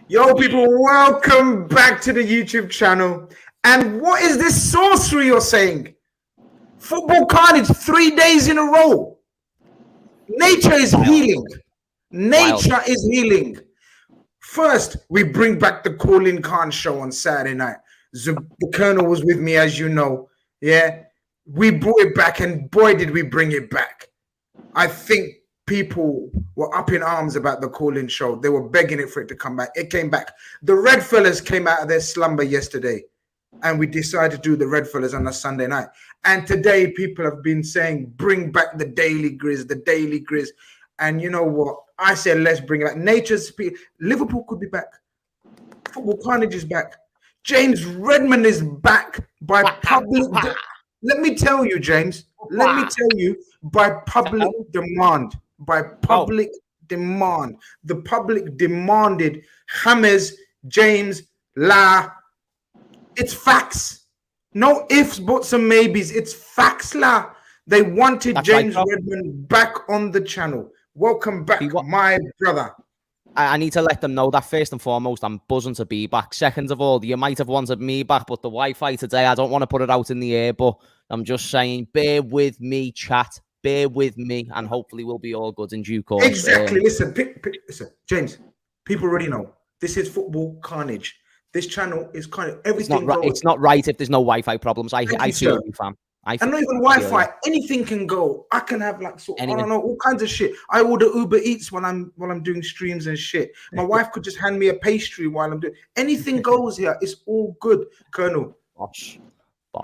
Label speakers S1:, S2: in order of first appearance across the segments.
S1: Yo, people, welcome back to the YouTube channel. And what is this sorcery you're saying? Football Carnage 3 days in a row. Nature is healing. Nature is healing. First, we bring back the Call Khan show on Saturday night. The Colonel was with me, as you know. Yeah, we brought it back, and boy, did we bring it back. I think people were up in arms about the Call-In show. They were begging it for it to come back. It came back. The RedFellas came out of their slumber yesterday, and we decided to do the RedFellas on a Sunday night. And today, people have been saying, bring back the Daily Grizz, the Daily Grizz. And you know what? I said, let's bring it back. Nature's speed. Liverpool could be back. Football Carnage is back. James Redmond is back by public. Let me tell you, James. Let me tell you, by public demand. By public demand. The public demanded James, James, La. It's facts. No ifs, buts, and maybes. It's facts, La. They wanted James Redmond back on the channel. Welcome back, my brother.
S2: I need to let them know that first and foremost, I'm buzzing to be back. Second of all, you might have wanted me back, but the Wi-Fi today, I don't want to put it out in the air, but I'm just saying, bear with me, chat. Bear with me, and hopefully we'll be all good in due course.
S1: Exactly. Listen, James, people already know. This is Football Carnage. This channel is kind of everything.
S2: It's not right if there's no Wi-Fi problems. I feel you, fam.
S1: And not even Wi-Fi, anything can go. I can have like I don't know, all kinds of shit. I order Uber Eats when I'm doing streams and shit. My wife could just hand me a pastry while I'm doing anything goes here. It's all good, Colonel.
S2: Bosh.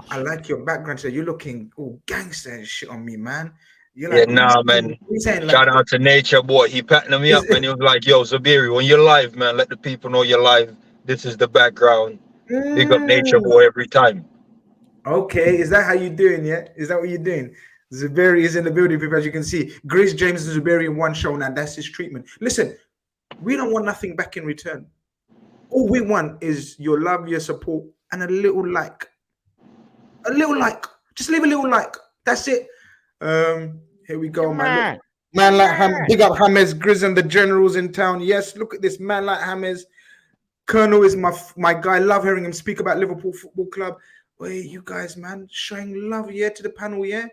S1: I like your background. So you're looking all gangster and shit on me, man. You're
S3: like, man. Shout out to Nature, boy. He patting me up and he was like, yo, Zabiri, when you're live, man, let the people know you're live. This is the background. Big up Nature, boy, every time.
S1: Okay, is that how you're doing? Yeah, is that what you're doing? Zuberi is in the building, people, as you can see. Grizz, James, and Zuberi in one show now. That's his treatment. Listen, we don't want nothing back in return. All we want is your love, your support, and a little like. A little like. Just leave a little like. That's it. Here we go, man. Look, man like big up James, Grizz, and the generals in town. Yes, look at this man like James. Colonel is my guy. Love hearing him speak about Liverpool Football Club. Wait, you guys, man, showing love, yeah, to the panel, yeah.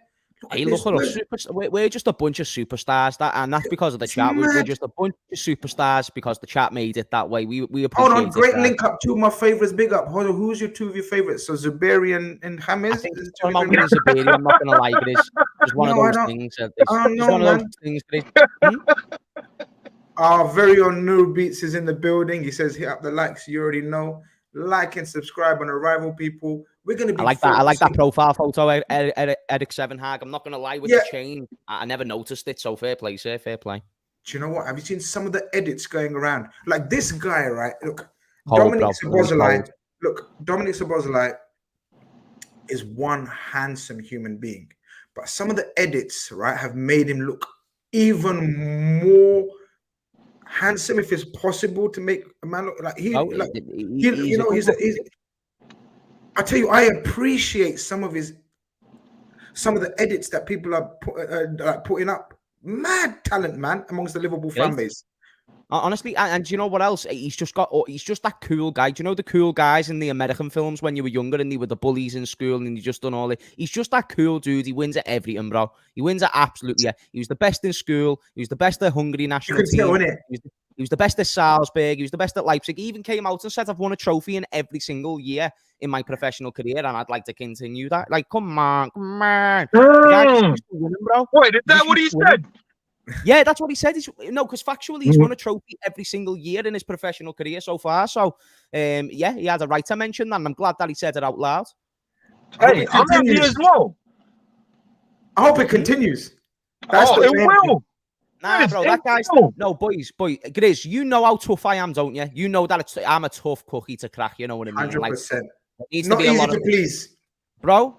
S2: Look at us. We're just a bunch of superstars, and that's because of the chat. We're just a bunch of superstars because the chat made it that way. We appreciate.
S1: Hold on, great link up. Two of my favorites. Big up. Hold on, who's your two of your favorites? So Zuberi and James.
S2: I think Zuberi. I'm not gonna lie, it is just one of those things. One of those things.
S1: Our very own No Beats is in the building. He says, hit up the likes. You already know. Like and subscribe on Arrival, people. We're gonna be.
S2: I like that profile photo, Eric Sevenhag. I'm not gonna lie with the chain. I never noticed it. So fair play, sir. Fair play.
S1: Do you know what? Have you seen some of the edits going around? Like this guy, right? Look, Dominic Szoboszlai. Look, Dominic Szoboszlai is one handsome human being, but some of the edits, right, have made him look even more handsome, if it's possible to make a man look like he's I tell you, I appreciate some of the edits that people are putting up. Mad talent, man, amongst the Liverpool fan base.
S2: Honestly, and do you know what else? He's just that cool guy. Do you know the cool guys in the American films when you were younger and they were the bullies in school and you just done all it? He's just that cool dude. He wins at everything, bro. He wins at absolutely. Yeah. He was the best in school. He was the best at Hungary national team.
S1: Tell, innit?
S2: He was the best at Salzburg. He was the best at Leipzig. He even came out and said, I've won a trophy in every single year in my professional career, and I'd like to continue that. Like, come on. Winning, bro.
S3: Wait, is that what he said?
S2: Yeah, that's what he said. Because factually, he's won a trophy every single year in his professional career so far. So, yeah, he had a right to mention that, and I'm glad that he said it out loud.
S3: Hey, I'm happy as well.
S1: I hope it continues.
S3: It will.
S2: Nah, bro, that guy's... No, boys, Grizz, you know how tough I am, don't you? You know that I'm a tough cookie to crack, you know what I mean?
S1: 100%.
S2: Like,
S1: needs not to be easy to please.
S2: Bro,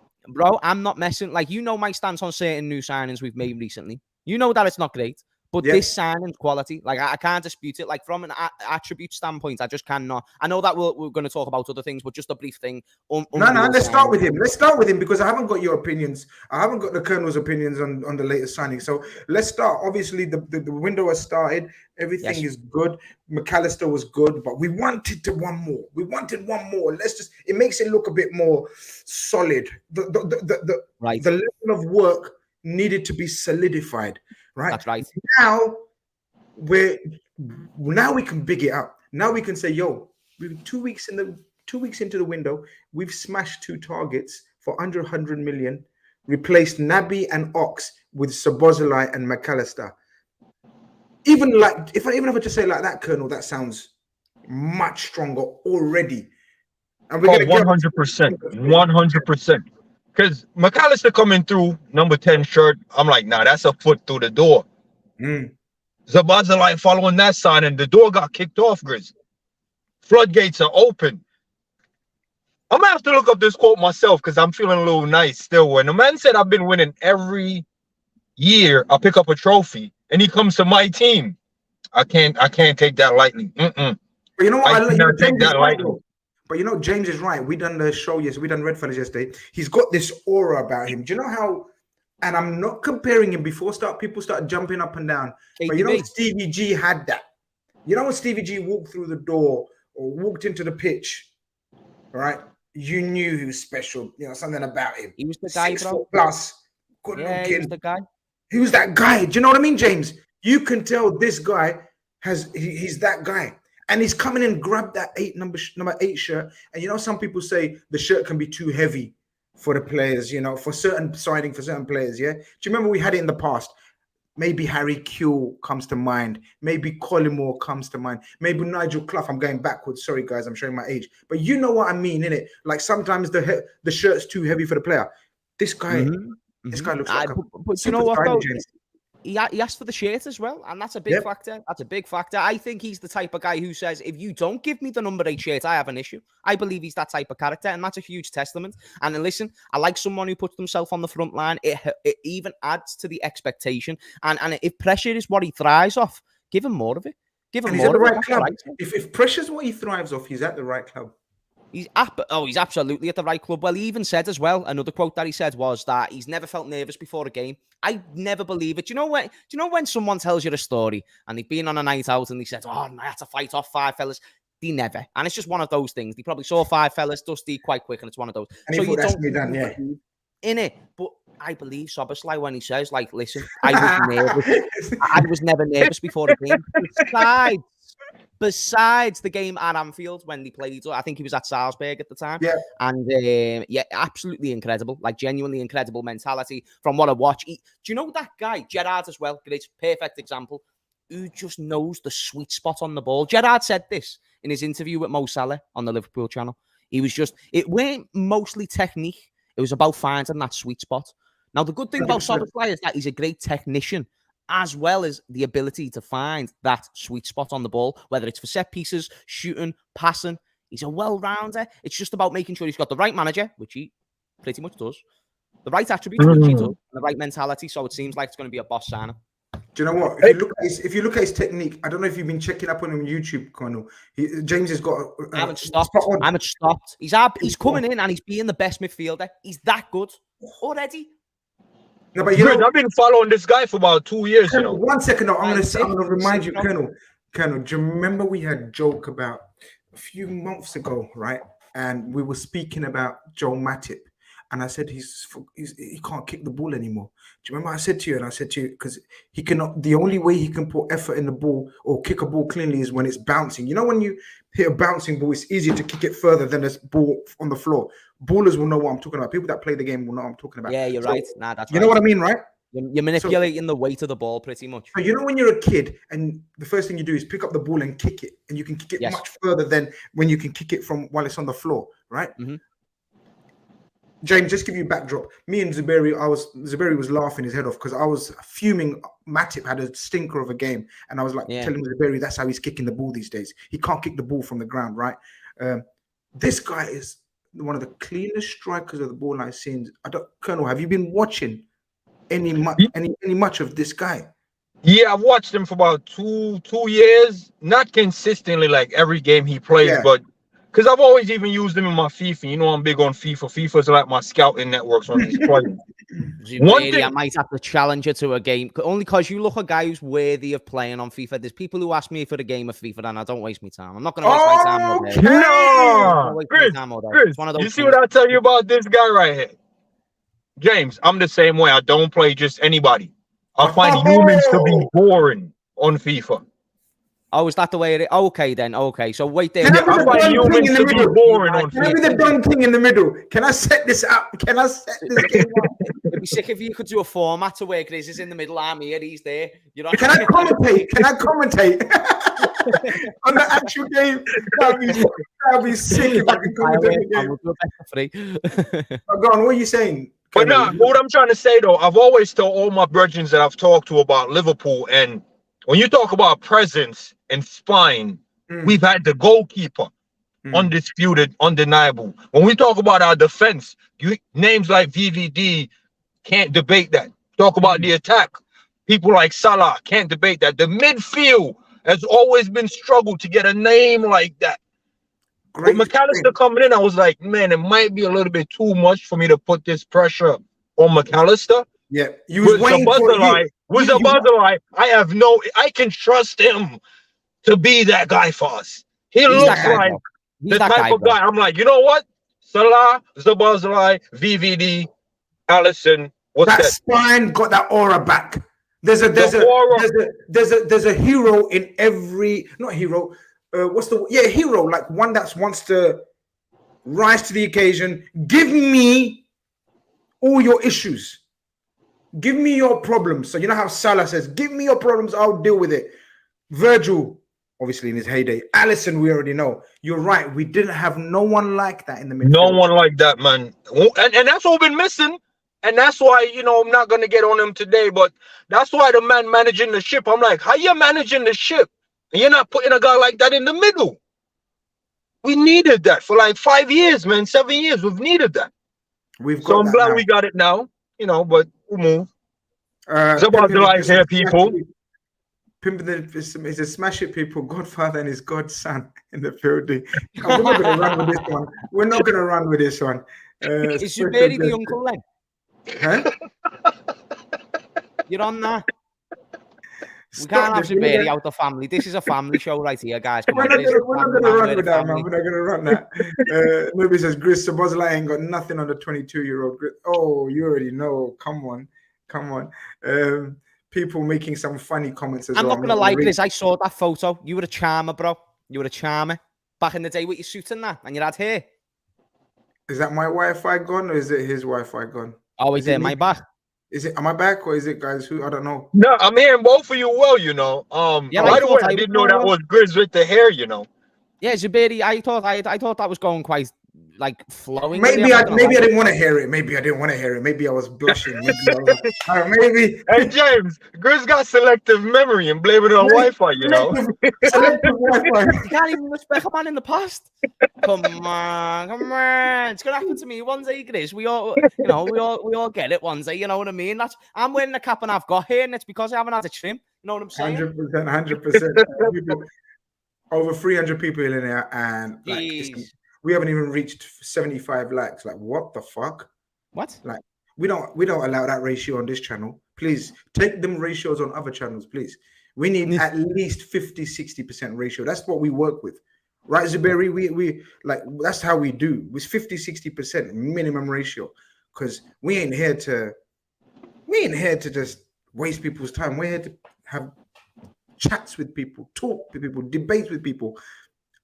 S2: I'm not messing. Like, you know my stance on certain new signings we've made recently. You know that it's not great. But this signing's quality, like I can't dispute it. Like from an attribute standpoint, I just cannot. I know that we're going to talk about other things, but just a brief thing.
S1: No, let's start with him. Let's start with him because I haven't got your opinions. I haven't got the Colonel's opinions on the latest signing. So let's start. Obviously, the window has started. Everything is good. McAllister was good, but we wanted one more. We wanted one more. It makes it look a bit more solid. The level of work needed to be solidified. Right.
S2: That's right.
S1: Now we can big it up. Now we can say, yo, we're 2 weeks into the window. We've smashed 2 targets for under 100 million, replaced Naby and Ox with Szoboszlai and McAllister. Even if I just say like that, Colonel, that sounds much stronger already. And we're
S3: 100%. 100%. Because McAllister coming through, number 10 shirt, I'm like, nah, that's a foot through the door. Szoboszlai following that sign, and the door got kicked off, Grizz. Floodgates are open. I'm going to have to look up this quote myself because I'm feeling a little nice still. When the man said, I've been winning every year, I pick up a trophy, and he comes to my team. I can't take that lightly.
S1: But you know what?
S3: I cannot take that lightly.
S1: But you know, James is right. We done the show yesterday. We done RedFellas yesterday. He's got this aura about him. Do you know how? And I'm not comparing him. People start jumping up and down. But you know, Stevie G had that. You know, when Stevie G walked through the door or walked into the pitch, right? You knew he was special. You know, something about him.
S2: He was the guy,
S1: 6 foot plus, good looking.
S2: He was the guy.
S1: He was that guy. Do you know what I mean, James? You can tell this guy he's that guy. And he's coming in, grab that number 8 shirt. And you know, some people say the shirt can be too heavy for the players, you know, for certain players, yeah? Do you remember we had it in the past? Maybe Harry Kewell comes to mind. Maybe Collymore comes to mind. Maybe Nigel Clough. I'm going backwards. Sorry, guys, I'm showing my age. But you know what I mean, innit? Like sometimes the shirt's too heavy for the player. This guy, this guy looks like
S2: but you know what, though? He asked for the shirt as well, and that's a big factor. That's a big factor. I think he's the type of guy who says, if you don't give me the number 8 shirt, I have an issue. I believe he's that type of character, and that's a huge testament. And then listen, I like someone who puts themselves on the front line. It even adds to the expectation. And if pressure is what he thrives off, give him more of it. Give him more of it.
S1: Right club. If pressure's what he thrives off, he's at the right club.
S2: He's absolutely at the right club. Well, he even said as well, another quote that he said was that he's never felt nervous before a game. I never believe it. Do you know when someone tells you a story and they've been on a night out and they said, oh, I had to fight off 5 fellas? They never. And it's just one of those things. They probably saw 5 fellas, Dusty, quite quick, and it's one of those.
S1: And so you don't be done,
S2: in it. But I believe Szoboszlai when he says, like, listen, I was nervous. I was never nervous before a game. Besides the game at Anfield when they played, I think he was at Salzburg at the time.
S1: Yeah.
S2: And absolutely incredible, like genuinely incredible mentality from what I watch. Do you know that guy, Gerrard as well? Great, perfect example, who just knows the sweet spot on the ball. Gerrard said this in his interview with Mo Salah on the Liverpool channel. It weren't mostly technique. It was about finding that sweet spot. Now, the good thing about Szoboszlai is that he's a great technician, as well as the ability to find that sweet spot on the ball, whether it's for set pieces, shooting, passing. He's a well-rounder. It's just about making sure he's got the right manager, which he pretty much does, the right attributes, which he does, and the right mentality. So it seems like it's going to be a boss signing.
S1: Do you know what? If you look at his technique, I don't know if you've been checking up on him on YouTube, Colonel. James has got.
S2: I haven't stopped. He's coming in and he's being the best midfielder. He's that good already.
S1: No, but I've
S3: been following this guy for about 2 years.
S1: Colonel, 1 second. No, I'm going to remind you, Colonel. Do you remember we had a joke about a few months ago, right? And we were speaking about Joe Matip, and I said he can't kick the ball anymore. Do you remember I said to you? And I said to you because he cannot. The only way he can put effort in the ball or kick a ball cleanly is when it's bouncing. You know, when you hit a bouncing ball, it's easier to kick it further than a ball on the floor. Ballers will know what I'm talking about. People that play the game will know what I'm talking about.
S2: Yeah, you're right. Nah, that's
S1: you know what I mean, right?
S2: You're manipulating the weight of the ball pretty much.
S1: So you know when you're a kid and the first thing you do is pick up the ball and kick it, and you can kick it much further than when you can kick it from while it's on the floor, right? Mm-hmm. James, just give you a backdrop. Me and Zuberi was laughing his head off because I was fuming. Matip had a stinker of a game, and I was like telling Zuberi that's how he's kicking the ball these days. He can't kick the ball from the ground, right? This guy is one of the cleanest strikers of the ball I've seen. Colonel, have you been watching any much of this guy?
S3: Yeah, I've watched him for about two years. Not consistently, like every game he plays,
S1: Yeah.
S3: but because I've always even used him in my FIFA. You know, I'm big on FIFA. FIFA's like my scouting networks when he's playing. One
S2: Zuberi, I
S3: thing,
S2: might have to challenge you to a game only because you look a guy who's worthy of playing on FIFA. There's people who ask me for the game of FIFA, and I don't waste my time. I'm not going to waste my time all day.
S1: Okay.
S3: no, Chris,
S2: It's one of those
S3: you see
S2: things.
S3: what I tell you about this guy right here, James? I'm the same way. I don't play just anybody. I find humans to be boring on FIFA.
S2: Oh, is that the way it is? Okay, then. Okay, so wait there.
S1: Can I
S3: I
S1: be the
S3: find
S1: Don King
S3: humans
S1: in the
S3: to be
S1: middle?
S3: boring on
S1: Can I be
S3: FIFA.
S1: the Don King in the middle? Can I set this up? Can I set this game up?
S2: It'd be sick if you could do a format to where Grizz is in the middle. I'm here, he's there. You know.
S1: Can I commentate? Can I commentate on the actual game? That'd be sick if I could commentate the game. Oh, go on, what are you saying?
S3: But no, what I'm trying to say though, I've always told all my brethren that I've talked to about Liverpool, and when you talk about presence and spine, we've had the goalkeeper, undisputed, undeniable. When we talk about our defense, names like VVD can't debate that. Talk about the attack, people like Salah can't debate that. The midfield has always been struggled to get a name like that. With McAllister coming in, I was like, man, it might be a little bit too much for me to put this pressure on McAllister.
S1: Yeah, you was waiting for you.
S3: I have I can trust him to be that guy for us. He looks like the type of guy. I'm like, you know what? Salah, Szoboszlai, VVD, Alisson. What's that?
S1: Spine got that aura back. There's a hero in every, not hero. Hero, like one that wants to rise to the occasion. Give me all your issues. Give me your problems. So you know how Salah says, give me your problems, I'll deal with it. Virgil, obviously in his heyday. Alisson, we already know. You're right. We didn't have no one like that in the midfield.
S3: No one like that, man. And that's what we've been missing. And that's why, you know, I'm not going to get on him today, but that's why the man managing the ship, I'm like, how you managing the ship? And you're not putting a guy like that in the middle. We needed that for like 5 years, man. 7 years. We've needed that. So I'm glad we got it now, you know, but we'll move. It's about the life here, people.
S1: Pimping is a smash it, people. Godfather and his godson in the building. We're not going to run with this one. We're not going to run with this one.
S2: Is Zuberi the uncle then?
S1: Huh?
S2: You're on that. We can't have Zuberi out the family. This is a family show right here, guys.
S1: We're not going to run with that, man. We're not going to run that. Nobody says Grizz Szoboszlai ain't got nothing on the 22-year-old. Oh, you already know. Come on. People making some funny comments as well.
S2: I'm not going to lie, Grizz. I saw that photo. You were a charmer, bro. You were a charmer. Back in the day with your suit and that, and you had hair.
S1: Is that my Wi-Fi gone or is it his Wi-Fi gone?
S2: Oh, is it my back?
S1: Is it, am I back or is it guys who, I don't know.
S3: No, I'm hearing both of you well, you know.
S2: Yeah,
S3: by the way, I didn't know that was Grizz with the hair, you know.
S2: Yeah, Zuberi, I thought that was going quite like flowing.
S1: Maybe I didn't want to hear it. Maybe I was blushing. Maybe.
S3: Hey James, Grizz got selective memory and blame it on Wi-Fi, you know.
S1: Selective Wi-Fi.
S2: You can't even respect a man in the past. Come on. It's gonna happen to me one day, Grizz. We all get it one day. You know what I mean? I'm wearing the cap and I've got hair, and it's because I haven't had a trim. You know what I'm saying?
S1: 100%. Over 300 people in there, and like, we haven't even reached 75 likes. Like, what the fuck?
S2: What?
S1: Like, we don't allow that ratio on this channel. Please take them ratios on other channels, please. We need at least 50-60% ratio. That's what we work with, right, Zuberi? We like, that's how we do. It's 50-60% minimum ratio, because we ain't here to just waste people's time. We're here to have chats with people, talk with people, debates with people,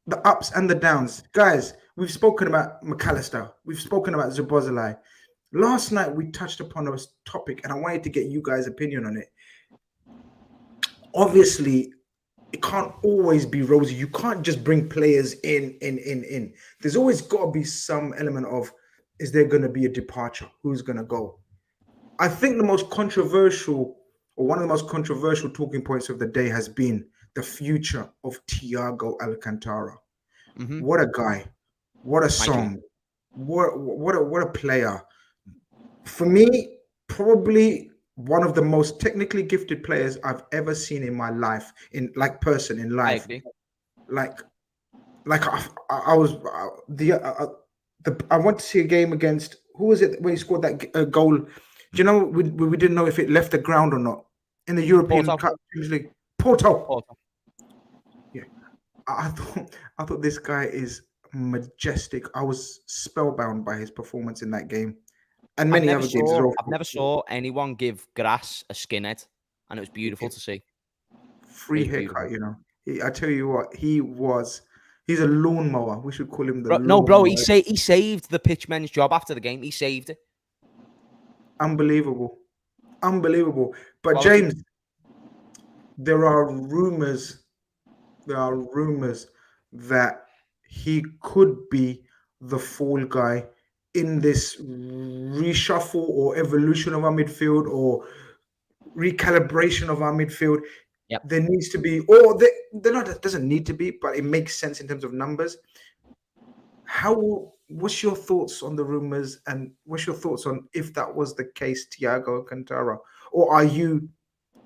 S1: the ups and the downs. Guys, we've spoken about McAllister. We've spoken about Szoboszlai. Last night, we touched upon a topic, and I wanted to get you guys' opinion on it. Obviously, it can't always be rosy. You can't just bring players in. There's always got to be some element of, is there going to be a departure? Who's going to go? I think the most controversial, or one of the most controversial talking points of the day has been the future of Thiago Alcantara. Mm-hmm. What a guy. What a song. What a player. For me, probably one of the most technically gifted players I've ever seen in my life, in like person in life.
S2: I agree.
S1: Like I was I went to see a game against, who was it when he scored that goal? Do you know we didn't know if it left the ground or not in the European Cup Champions League? Porto. Yeah, I thought this guy is majestic. I was spellbound by his performance in that game and many other games as well.
S2: I've never saw anyone give grass a skinhead, and it was beautiful to see.
S1: Free haircut, you know. I tell you what, he's a lawnmower. We should call him the
S2: no, bro. He saved the pitchman's job after the game. He saved it.
S1: Unbelievable. But James, there are rumors that he could be the fall guy in this reshuffle or evolution of our midfield or recalibration of our midfield.
S2: Yep.
S1: There needs to be, or there not, it doesn't need to be, but it makes sense in terms of numbers. What's your thoughts on the rumors, and what's your thoughts on if that was the case, Thiago Alcantara? Or are you,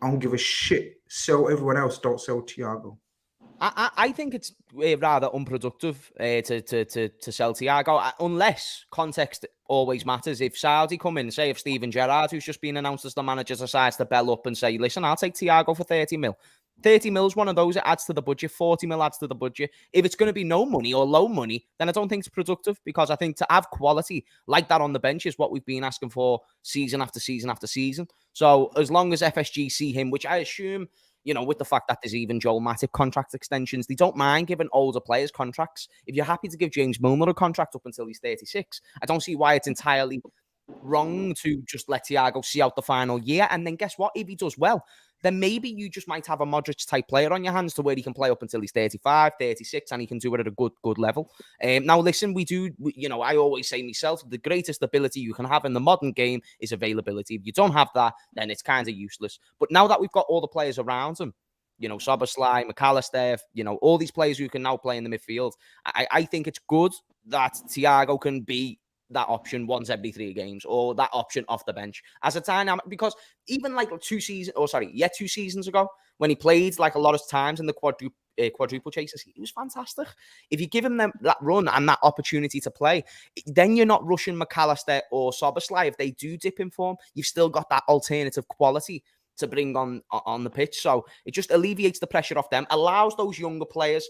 S1: I don't give a shit, sell everyone else, don't sell Thiago?
S2: I think it's rather unproductive to sell Thiago, unless context always matters. If Saudi come in, say if Steven Gerrard, who's just been announced as the manager, decides to bell up and say, listen, I'll take Thiago for 30 mil. 30 mil is one of those, it adds to the budget. 40 mil adds to the budget. If it's going to be no money or low money, then I don't think it's productive, because I think to have quality like that on the bench is what we've been asking for season after season after season. So as long as FSG see him, which I assume, you know, with the fact that there's even Joel Matip contract extensions, they don't mind giving older players contracts. If you're happy to give James Milner a contract up until he's 36, I don't see why it's entirely wrong to just let Thiago see out the final year. And then guess what? If he does well, then maybe you just might have a Modric-type player on your hands to where he can play up until he's 35, 36, and he can do it at a good level. Now, listen, I always say myself, the greatest ability you can have in the modern game is availability. If you don't have that, then it's kind of useless. But now that we've got all the players around him, you know, Szoboszlai, McAllister, you know, all these players who can now play in the midfield, I think it's good that Thiago can be that option once every 3 games, or that option off the bench as a dynamic, because even like 2 seasons ago, when he played like a lot of times in the quadruple chases, he was fantastic. If you give him that run and that opportunity to play, then you're not rushing McAllister or Szoboszlai. If they do dip in form, you've still got that alternative quality to bring on the pitch. So it just alleviates the pressure off them, allows those younger players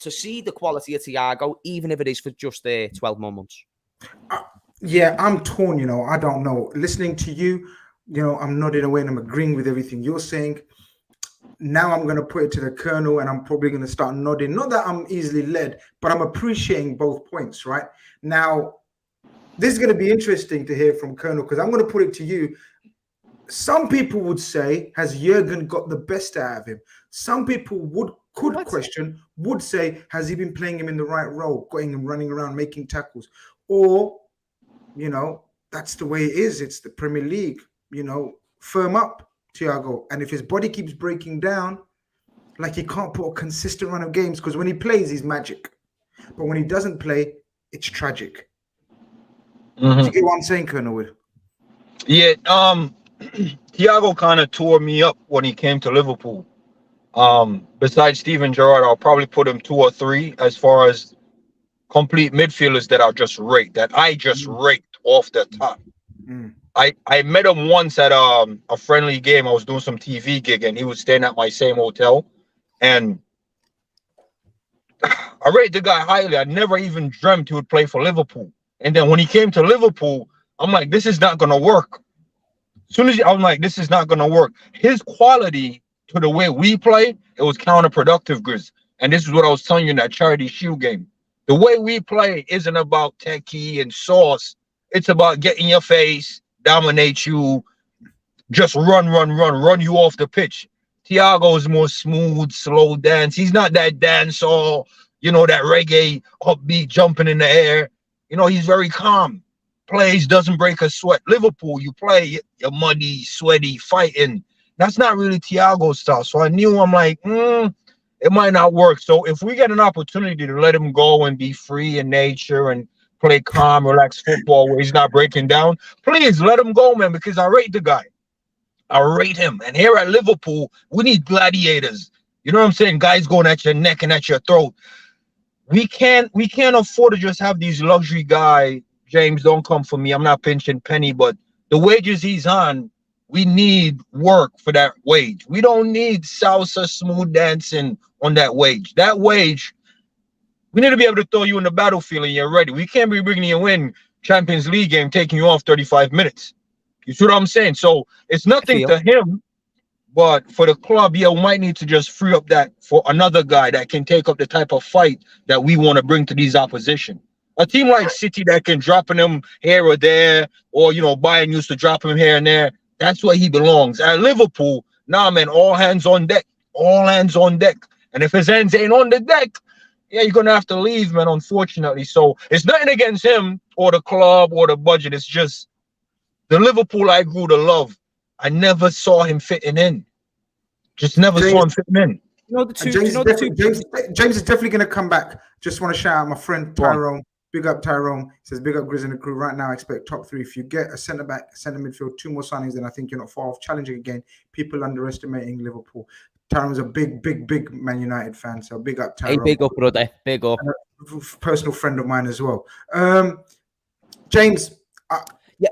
S2: to see the quality of Thiago, even if it is for just 12 more months.
S1: Yeah, I'm torn, you know. I don't know. Listening to you, you know, I'm nodding away and I'm agreeing with everything you're saying. Now I'm going to put it to the Colonel, and I'm probably going to start nodding. Not that I'm easily led, but I'm appreciating both points, right? Now, this is going to be interesting to hear from Colonel, because I'm going to put it to you. Some people would say, has Jurgen got the best out of him? Some people would say, has he been playing him in the right role, getting him running around, making tackles? Or, you know, that's the way it is. It's the Premier League, you know, firm up, Thiago. And if his body keeps breaking down, like, he can't put a consistent run of games, because when he plays, he's magic. But when he doesn't play, it's tragic.
S3: Mm-hmm.
S1: Do you get what I'm saying, Colonel Wood?
S3: Yeah, Thiago kind of tore me up when he came to Liverpool. Besides Steven Gerrard, I'll probably put him 2 or 3 as far as complete midfielders that I just raked off the top. I met him once at a friendly game. I was doing some TV gig, and he was staying at my same hotel, and I rate the guy highly. I never even dreamt he would play for Liverpool. And then when he came to Liverpool, I'm like, this is not gonna work. As soon as I'm like, this is not gonna work. His quality to the way we play, it was counterproductive, Grizz. And this is what I was telling you in that Charity Shield game. The way we play isn't about techie and sauce. It's about getting your face, dominate you, just run you off the pitch. Thiago is more smooth, slow dance. He's not that dancehall, you know, that reggae, upbeat, jumping in the air. You know, he's very calm. Plays, doesn't break a sweat. Liverpool, you play, you're muddy, sweaty, fighting. That's not really Thiago's style. So I knew, I'm like, it might not work. So if we get an opportunity to let him go and be free in nature and play calm, relaxed football where he's not breaking down, please let him go, man, because I rate the guy. I rate him. And here at Liverpool, we need gladiators. You know what I'm saying? Guys going at your neck and at your throat. We can't afford to just have these luxury guy. James, don't come for me. I'm not pinching penny, but the wages he's on, we need work for that wage. We don't need salsa smooth dancing on that wage. That wage, we need to be able to throw you in the battlefield and you're ready. We can't be bringing you in Champions League game, taking you off 35 minutes. You see what I'm saying? So it's nothing to him. But for the club, yeah, we might need to just free up that for another guy that can take up the type of fight that we want to bring to these opposition. A team like City that can drop him here or there, or, you know, Bayern used to drop him here and there. That's where he belongs. At Liverpool, nah, man, all hands on deck. All hands on deck. And if his hands ain't on the deck, yeah, you're going to have to leave, man, unfortunately. So it's nothing against him or the club or the budget. It's just the Liverpool I grew to love. I never saw him fitting in. Just never saw him fitting in.
S1: James is definitely going to come back. Just want to shout out my friend Tyrone. Big up Tyrone. He says, big up Grizz and the crew. Right now, I expect top 3. If you get a centre-back, centre midfield, 2 more signings, then I think you're not far off challenging again. People underestimating Liverpool. Tyrone's a big Man United fan, so big up Tyrone.
S2: Hey, big up, brother. Big up.
S1: And a personal friend of mine as well. James, yeah,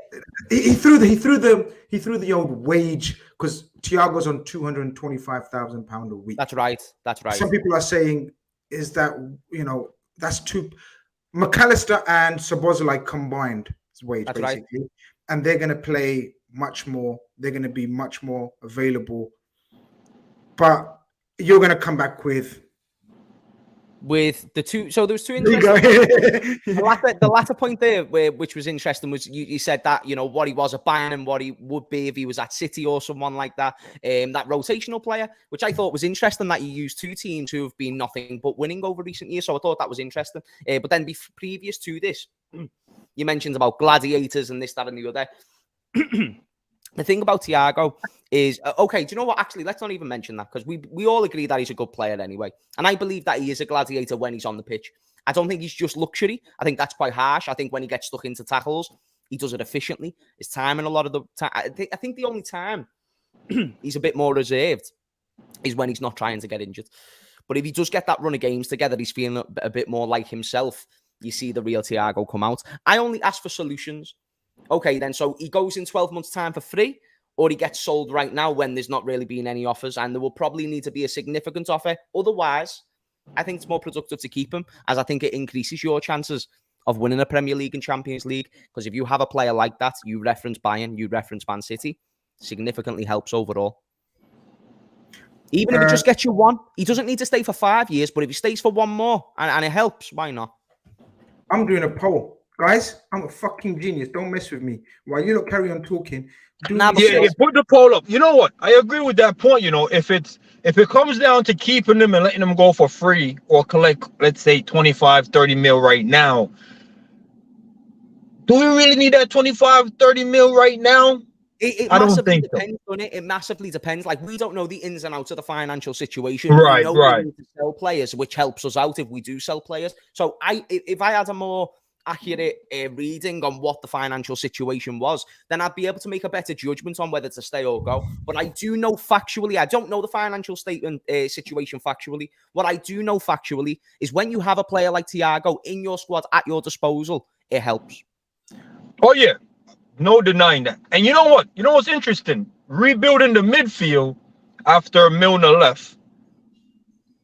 S1: he threw the old wage because Thiago's on £225,000 a week.
S2: That's right.
S1: Some people are saying is that, you know, that's too. McAllister and Szoboszlai combined wage, that's basically, right. And they're going to play much more. They're going to be much more available. But you're going to come back with the two. So there was two interesting. the latter point there, which was interesting, was you said that, you know, what he was at Bayern and what he would be if he was at City or someone like that. That rotational player, which I thought was interesting, that you used 2 teams who have been nothing but winning over recent years. So I thought that was interesting. But then previous to this, you mentioned about gladiators and this, that, and the other. The thing about Thiago is, okay, do you know what? Actually, let's not even mention that, because we all agree that he's a good player anyway. And I believe that he is a gladiator when he's on the pitch. I don't think he's just luxury. I think that's quite harsh. I think when he gets stuck into tackles, he does it efficiently. His timing a lot of the time. I think the only time he's a bit more reserved is when he's not trying to get injured. But if he does get that run of games together, he's feeling a bit more like himself. You see the real Thiago come out. I only ask for solutions. Okay, then, so he goes in 12 months' time for free, or he gets sold right now when there's not really been any offers, and there will probably need to be a significant offer. Otherwise, I think it's more productive to keep him, as I think it increases your chances of winning a Premier League and Champions League. Because if you have a player like that, you reference Bayern, you reference Man City, significantly helps overall. Even if it just gets you 1, he doesn't need to stay for 5 years, but if he stays for 1 more and it helps, why not? I'm doing a poll. Guys, I'm a fucking genius. Don't mess with me. While you don't carry on talking.
S3: Put the poll up. You know what? I agree with that point. You know, if it comes down to keeping them and letting them go for free or collect, let's say, 25, 30 mil right now, do we really need that 25, 30 mil right now?
S2: I don't think depends on it. It massively depends. Like, we don't know the ins and outs of the financial situation.
S3: Right,
S2: we
S3: right.
S2: We need to sell players, which helps us out if we do sell players. So if I had a more accurate reading on what the financial situation was, then I'd be able to make a better judgment on whether to stay or go. But I do know factually, I don't know the financial situation factually. What I do know factually is when you have a player like Thiago in your squad at your disposal, it helps.
S3: Oh, yeah. No denying that. And you know what? You know what's interesting? Rebuilding the midfield after Milner left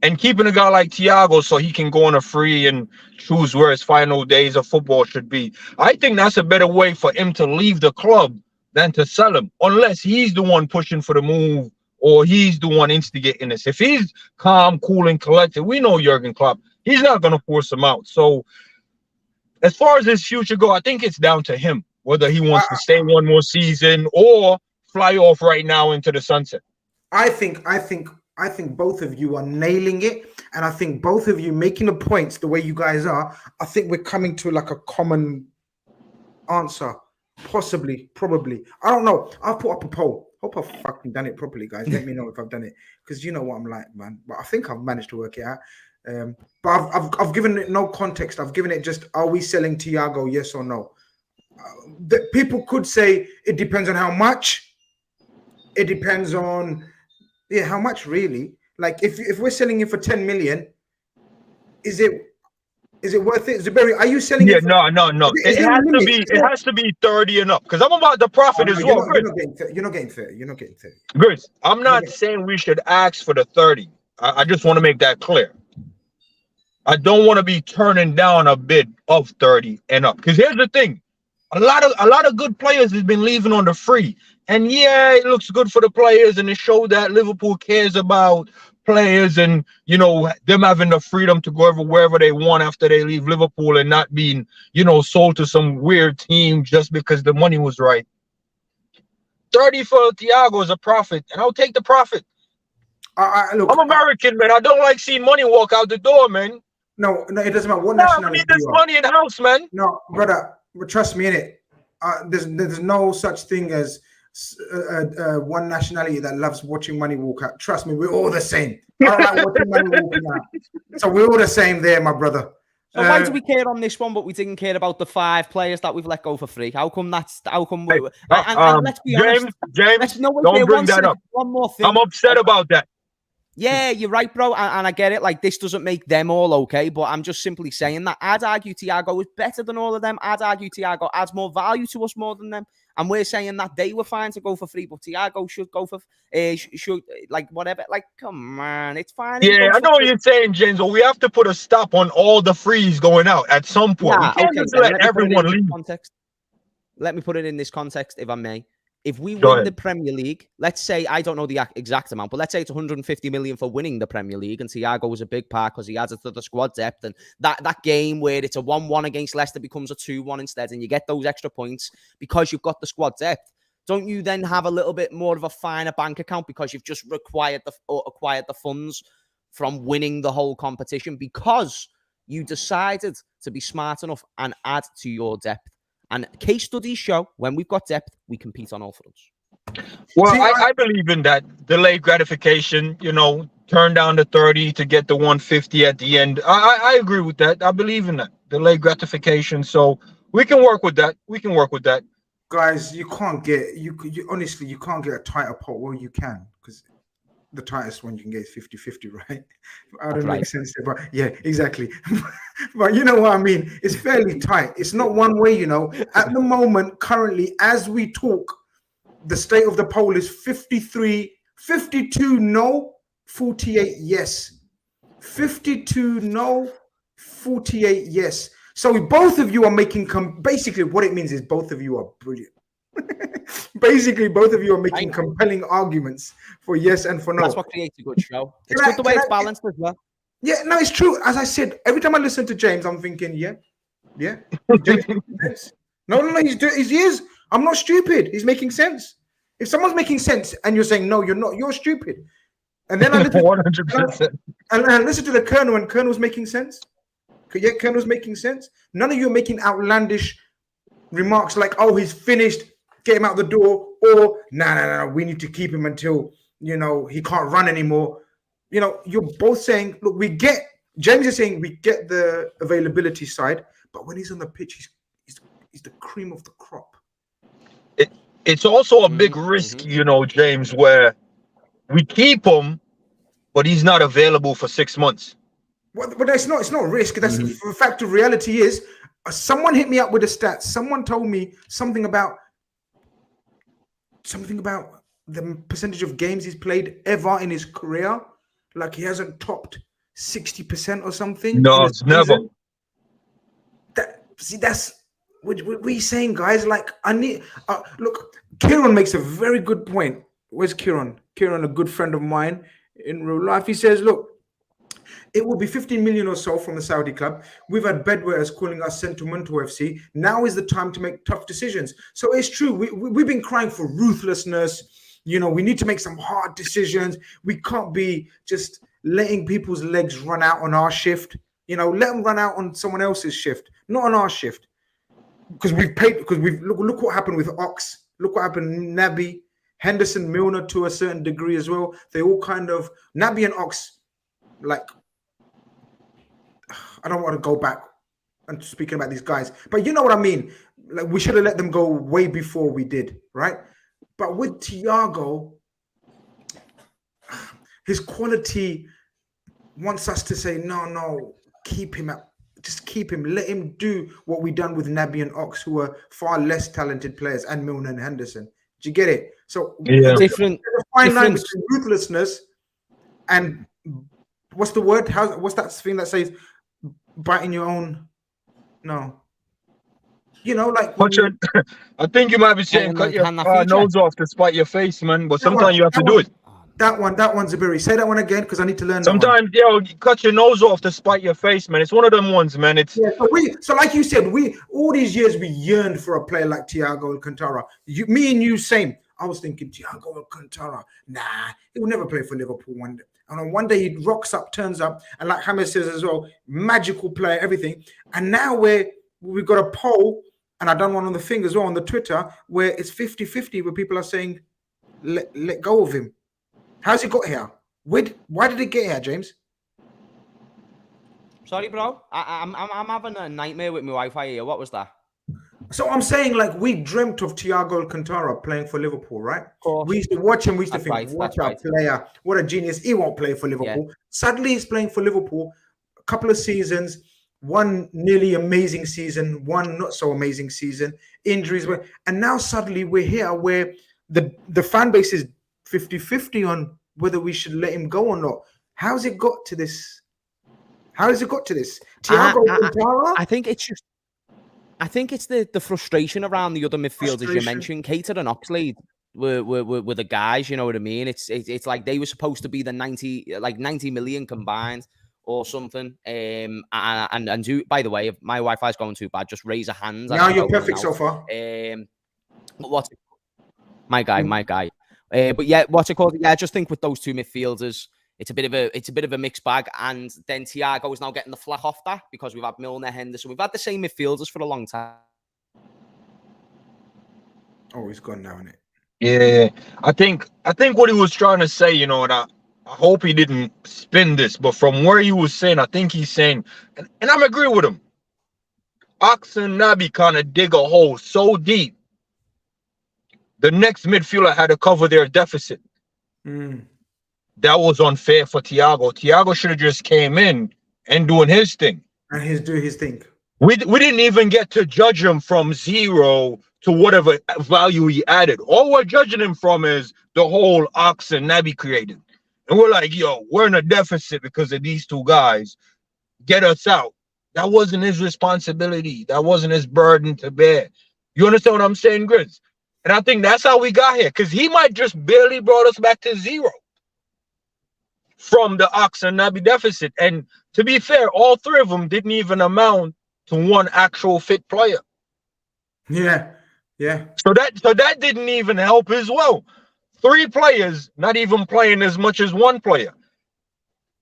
S3: and keeping a guy like Thiago so he can go on a free and choose where his final days of football should be. I think that's a better way for him to leave the club than to sell him, unless he's the one pushing for the move or he's the one instigating this. If he's calm, cool, and collected, we know Jurgen Klopp, he's not going to force him out. So as far as his future go, I think it's down to him, whether he wants to stay 1 more season or fly off right now into the sunset.
S1: I think both of you are nailing it, and I think both of you making the points the way you guys are. I think we're coming to like a common answer, possibly, probably. I don't know. I'll put up a poll. Hope I've fucking done it properly, guys. Let me know if I've done it, because you know what I'm like, man. But I think I've managed to work it out. But I've given it no context. I've given it just, are we selling Thiago? Yes or no? People could say it depends on how much. It depends on how much really. Like if we're selling it for 10 million, is it worth it? Zuberi, are you selling
S3: Yeah,
S1: it for
S3: no.
S1: is there a limit?
S3: It has to be 30 and up. Because I'm about the profit as well.
S1: You're not getting 30. You're not getting 30. You're not getting 30.
S3: Grizz, I'm not saying we should ask for the 30. I just want to make that clear. I don't want to be turning down a bid of 30 and up. Because here's the thing. A lot of good players has been leaving on the free. And yeah, it looks good for the players, and it showed that Liverpool cares about players and, you know, them having the freedom to go wherever they want after they leave Liverpool and not being, you know, sold to some weird team just because the money was right. 30 for Thiago is a profit, and I'll take the profit.
S1: Look,
S3: I'm American, man. I don't like seeing money walk out the door, man.
S1: No, it doesn't matter what nationality.
S3: We need this money in the house, man.
S1: No, brother, trust me, innit? There's no such thing as one nationality that loves watching money walk out. Trust me, we're all the same. I don't like watching money walking out. So we're all the same there, my brother.
S2: So why do we care on this one, but we didn't care about the 5 players that we've let go for free? How come that's and let's be honest,
S3: James, don't bring that up.
S2: One more thing.
S3: I'm upset about that.
S2: Yeah, you're right, bro, and I get it. Like, this doesn't make them all okay, but I'm just simply saying that I'd argue Thiago is better than all of them. I'd argue Thiago adds more value to us more than them, and we're saying that they were fine to go for free, but Thiago should go for should like whatever. Like, come on, it's fine.
S3: Yeah, I know what you're saying, James, but we have to put a stop on all the frees going out at some point.
S2: Yeah,
S3: we can't just let everyone leave.
S2: Let me put it in this context, if I may. If we win the Premier League, let's say, I don't know the exact amount, but let's say it's 150 million for winning the Premier League, and Thiago was a big part because he adds it to the squad depth, and that game where it's a 1-1 against Leicester becomes a 2-1 instead, and you get those extra points because you've got the squad depth. Don't you then have a little bit more of a finer bank account because you've just acquired the funds from winning the whole competition because you decided to be smart enough and add to your depth? And case studies show when we've got depth, we compete on all fronts.
S3: Well, I believe in that delayed gratification, you know, turn down the 30 to get the 150 at the end. I agree with that. I believe in that delayed gratification. So we can work with that.
S1: Guys, you can't get honestly, you can't get a tighter pot. Well, you can, because the tightest one you can get is 50-50, right? I don't make sense there, but yeah, exactly. But you know what I mean? It's fairly tight. It's not one way, you know. At the moment, currently, as we talk, the state of the poll is 52 no, 48 yes. 52 no, 48 yes. So both of you are making basically what it means is both of you are brilliant. Basically, both of you are making compelling arguments for yes and for no.
S2: That's what creates a good show. It's good the way it's balanced as well.
S1: Yeah, no, it's true. As I said, every time I listen to James, I'm thinking, yeah. James, no, he is. I'm not stupid. He's making sense. If someone's making sense and you're saying no, you're not, you're stupid. And then I listen 100%. And I listen to the Colonel, and Colonel's making sense. Yeah, Colonel's making sense. None of you are making outlandish remarks like, "Oh, he's finished. Get him out the door," or nah, we need to keep him until, you know, he can't run anymore. You know, you're both saying, look, James is saying we get the availability side, but when he's on the pitch, he's the cream of the crop.
S3: It's also a big risk, you know, James, where we keep him, but he's not available for 6 months.
S1: But it's not a risk. That's the fact of reality is, someone hit me up with a stat. Someone told me something about the percentage of games he's played ever in his career. Like he hasn't topped 60% or something.
S3: No, it's never.
S1: That's what we're saying, guys. Like, I need look, Kieran makes a very good point. Where's Kieran? Kieran, a good friend of mine in real life. He says, look, it will be 15 million or so from the Saudi club. We've had bedwetters calling us sentimental FC. Now is the time to make tough decisions. So it's true. We've been crying for ruthlessness. You know, we need to make some hard decisions. We can't be just letting people's legs run out on our shift. You know, let them run out on someone else's shift, not on our shift. Because we've paid. Because look what happened with Ox. Look what happened Naby, Henderson, Milner to a certain degree as well. They all kind of Naby and Ox, like. I don't want to go back and speaking about these guys, but you know what I mean. Like, we should have let them go way before we did, right? But with Thiago, his quality wants us to say, no, keep him up. Just keep him. Let him do what we done with Naby and Ox, who are far less talented players, and Milner and Henderson. Do you get it? So
S2: different
S1: fine line between ruthlessness and what's the word? What's that thing that says biting your own? No. You know, like
S3: I think you might be saying cut your nose off to spite your face, man. But sometimes you have to do it.
S1: That one's a berry. Say that one again, because I need to learn.
S3: Sometimes, you cut your nose off to spite your face, man. It's one of them ones, man. It's
S1: so like you said, all these years we yearned for a player like Thiago Alcantara. Me and you, same. I was thinking Thiago Alcantara. Nah, he will never play for Liverpool one day. And on one day he rocks up, turns up, and like Hamid says as well, magical player, everything. And now we've got a poll, and I've done one on the thing as well on the Twitter, where it's 50-50, where people are saying let go of him. How's it got here? Why did it get here, James?
S2: Sorry, bro. I'm having a nightmare with my Wi-Fi here. What was that?
S1: So I'm saying, like, we dreamt of Thiago Alcantara playing for Liverpool, right? We used to watch him. We used to think, what a player, what a genius. He won't play for Liverpool. Yeah. Suddenly, he's playing for Liverpool. A couple of seasons, one nearly amazing season, one not so amazing season, injuries, and now suddenly we're here where the fan base is 50-50 on whether we should let him go or not. How's it got to this? How has it got to this? Thiago Alcantara?
S2: I think it's the frustration around the other midfielders you mentioned. Keita and Oxlade were the guys, you know what I mean? It's like they were supposed to be the 90 million combined or something. And by the way, if my Wi-Fi is going too bad, just raise a hand.
S1: Now you're perfect so far.
S2: My guy. But yeah, what's it called? Yeah, I just think with those two midfielders, it's a bit of a mixed bag. And then Thiago is now getting the flack off that because we've had Milner, Henderson. We've had the same midfielders for a long time.
S1: Oh, he's gone now, isn't it?
S3: Yeah, I think what he was trying to say, and I hope he didn't spin this, but from where he was saying, I think he's saying, and I'm agree with him. Ox and Naby kind of dig a hole so deep. The next midfielder had to cover their deficit. That was unfair for Thiago. Thiago should have just came in and doing his thing.
S1: And he's doing his thing.
S3: We didn't even get to judge him from 0 to whatever value he added. All we're judging him from is the whole Ox and Naby created. And we're like, we're in a deficit because of these two guys. Get us out. That wasn't his responsibility. That wasn't his burden to bear. You understand what I'm saying, Grizz? And I think that's how we got here, because he might just barely brought us back to 0 from the Ox and Naby deficit. And to be fair, all three of them didn't even amount to one actual fit player.
S1: Yeah.
S3: So that didn't even help as well. 3 players not even playing as much as one player.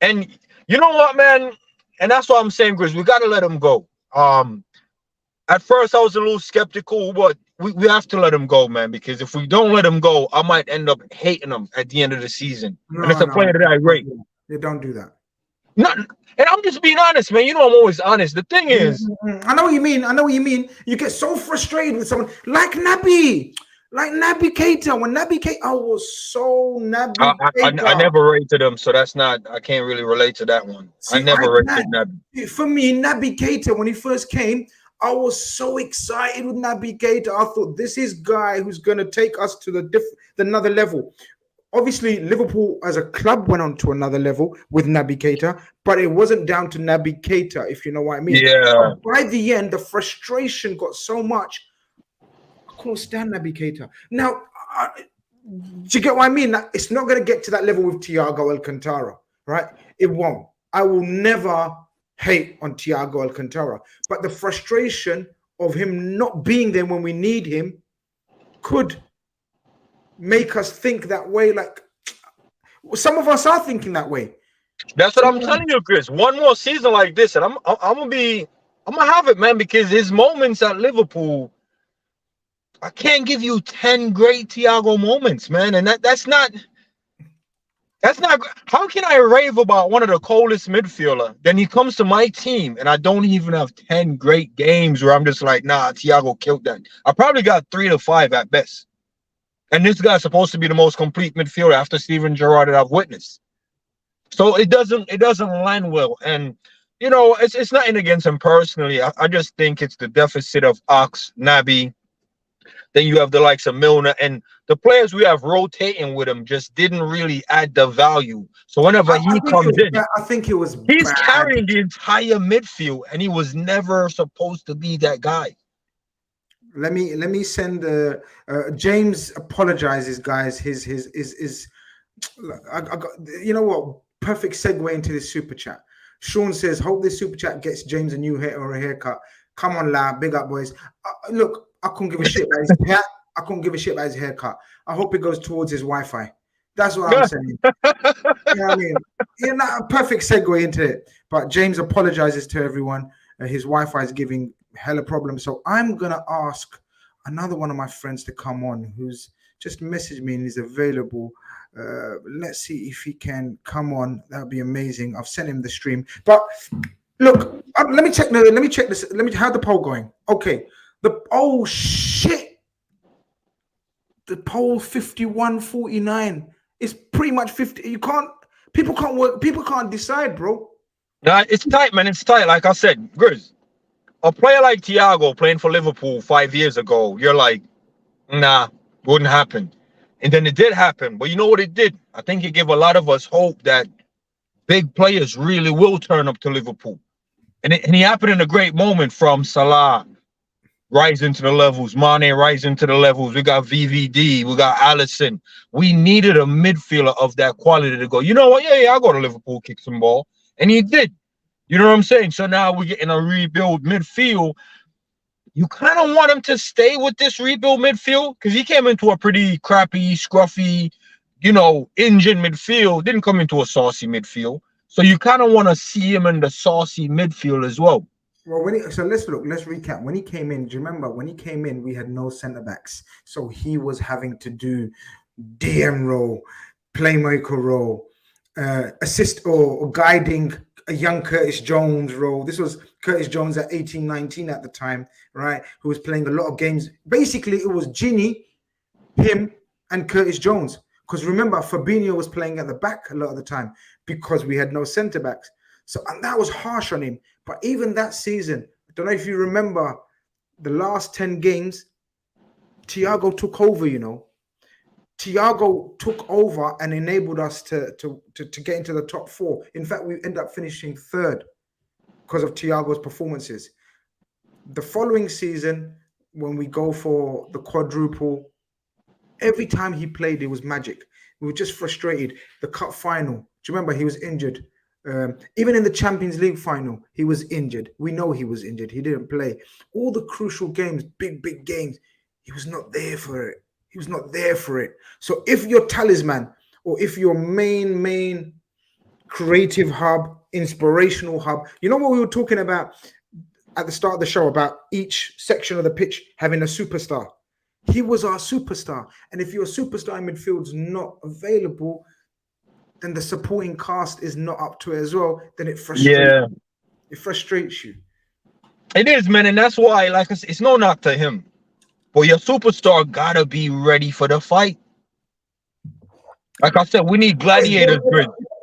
S3: And you know what, man? And that's what I'm saying, Grizz. We got to let him go. At first, I was a little skeptical, but we have to let him go, man, because if we don't let him go, I might end up hating him at the end of the season. And it's a player that I rate.
S1: You don't do that.
S3: And I'm just being honest, man. I'm always honest. The thing is,
S1: I know what you mean. You get so frustrated with someone like Naby Keita. When Naby Keita, I was so Naby Keita.
S3: I never rated him, so that's not. I can't really relate to that one. See, I never rated Naby.
S1: For me, Naby Keita, when he first came, I was so excited with Naby Keita. I thought, this is guy who's going to take us to another level. Obviously, Liverpool as a club went on to another level with Naby Keita, but it wasn't down to Naby Keita, if you know what I mean.
S3: Yeah.
S1: But by the end, the frustration got so much. I couldn't stand Naby Keita. Now, do you get what I mean? It's not going to get to that level with Thiago Alcantara, right? It won't. I will never hate on Thiago Alcantara, but the frustration of him not being there when we need him could make us think that way. Like, some of us are thinking that way.
S3: That's what I'm telling you, Chris. One more season like this, and I'm gonna have it, man, because his moments at Liverpool, I can't give you 10 great Thiago moments, man, and that's not. How can I rave about one of the coldest midfielder? Then he comes to my team, and I don't even have 10 great games where I'm just like, nah, Thiago killed that. I probably got 3 to 5 at best. And this guy's supposed to be the most complete midfielder after Steven Gerrard that I've witnessed. So it doesn't land well. And you know, it's nothing against him personally. I just think it's the deficit of Ox, Naby. Then you have the likes of Milner, and the players we have rotating with him just didn't really add the value. So whenever he comes in,
S1: I think it was
S3: he's
S1: bad.
S3: carrying the entire midfield, and he was never supposed to be that guy.
S1: Let me send James apologizes, guys. His I got, you know what? Perfect segue into this super chat. Sean says, hope this super chat gets James a new hair or a haircut. Come on, lad. Big up, boys. Look, I couldn't give a shit about his hair. I couldn't give a shit about his haircut. I hope it goes towards his Wi-Fi. That's what I'm saying. You know what I mean? You're not a perfect segue into it. But James apologizes to everyone. His Wi-Fi is giving hella problems. So I'm going to ask another one of my friends to come on who's just messaged me and is available. Let's see if he can come on. That would be amazing. I've sent him the stream. But look, let me check this. How's the poll going? Okay. Oh shit. The poll 51-49. It's pretty much 50. People can't decide, bro.
S3: Nah, it's tight, man. It's tight. Like I said, Grizz, a player like Thiago playing for Liverpool 5 years ago, you're like, nah, wouldn't happen. And then it did happen. But you know what it did? I think it gave a lot of us hope that big players really will turn up to Liverpool. And he happened in a great moment from Salah rising to the levels, Mane rising to the levels. We got VVD, we got Alisson. We needed a midfielder of that quality to go, you know what? Yeah, I'll go to Liverpool, kick some ball. And he did. You know what I'm saying? So now we're getting a rebuild midfield. You kind of want him to stay with this rebuild midfield because he came into a pretty crappy, scruffy, you know, engine midfield. Didn't come into a saucy midfield. So you kind of want to see him in the saucy midfield as well.
S1: Well, let's recap. When he came in, do you remember when he came in, we had no centre backs. So he was having to do DM role, playmaker role, assist or guiding a young Curtis Jones role. This was Curtis Jones at 18, 19 at the time, right? Who was playing a lot of games. Basically, it was Gini, him, and Curtis Jones. Because remember, Fabinho was playing at the back a lot of the time because we had no centre backs. So and that was harsh on him. But even that season, I don't know if you remember the last 10 games, Thiago took over, you know. Thiago took over and enabled us to get into the top 4. In fact, we ended up finishing 3rd because of Thiago's performances. The following season, when we go for the quadruple, every time he played, it was magic. We were just frustrated. The cup final, do you remember he was injured? Even in the Champions League final, he was injured. We know he was injured. He didn't play. All the crucial games, big games, he was not there for it. He was not there for it. So if your talisman or if your main creative hub, inspirational hub, you know what we were talking about at the start of the show about each section of the pitch having a superstar. He was our superstar. And if your superstar in midfield is not available, then the supporting cast is not up to it as well. Then it frustrates you. It frustrates you.
S3: It is, man. And that's why, like I said, it's no knock to him. But your superstar gotta be ready for the fight. Like I said, we need gladiators.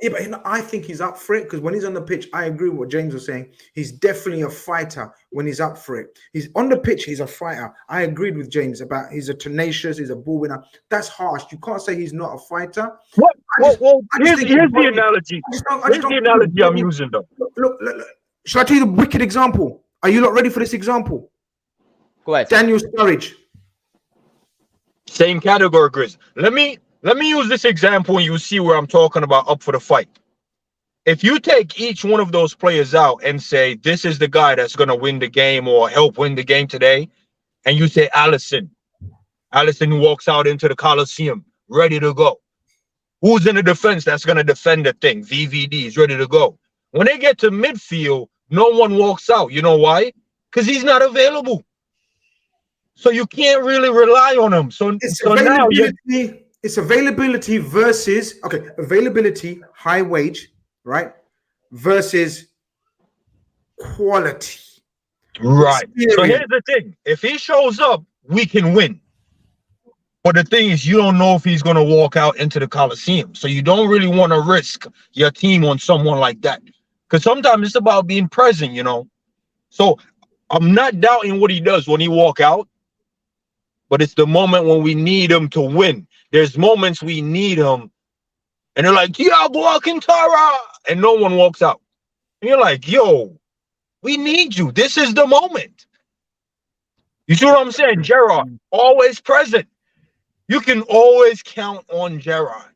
S1: Yeah, but I think he's up for it because when he's on the pitch, I agree with what James was saying. He's definitely a fighter when he's up for it. He's on the pitch, he's a fighter. I agreed with James about he's a tenacious, he's a ball winner. That's harsh. You can't say he's not a fighter.
S3: Here's the analogy. Here's the analogy I'm using, though.
S1: Look. Shall I tell you the wicked example? Are you not ready for this example?
S2: Go ahead.
S1: Daniel Sturridge.
S3: Same category, Grizz. Let me use this example and you see where I'm talking about up for the fight. If you take each one of those players out and say, this is the guy that's going to win the game or help win the game today, and you say Alisson walks out into the Coliseum, ready to go. Who's in the defense that's going to defend the thing? VVD is ready to go. When they get to midfield, no one walks out. You know why? Because he's not available. So you can't really rely on him. So now
S1: it's availability versus availability, high wage, right? Versus quality.
S3: Right. So here's the thing. If he shows up, we can win. But the thing is, you don't know if he's going to walk out into the Coliseum. So you don't really want to risk your team on someone like that. Because sometimes it's about being present, you know. So I'm not doubting what he does when he walk out. But it's the moment when we need him to win. There's moments we need him. And they're like, Thiago Alcantara. And no one walks out. And you're like, yo, we need you. This is the moment. You see what I'm saying? Gerrard, always present. You can always count on Gerrard.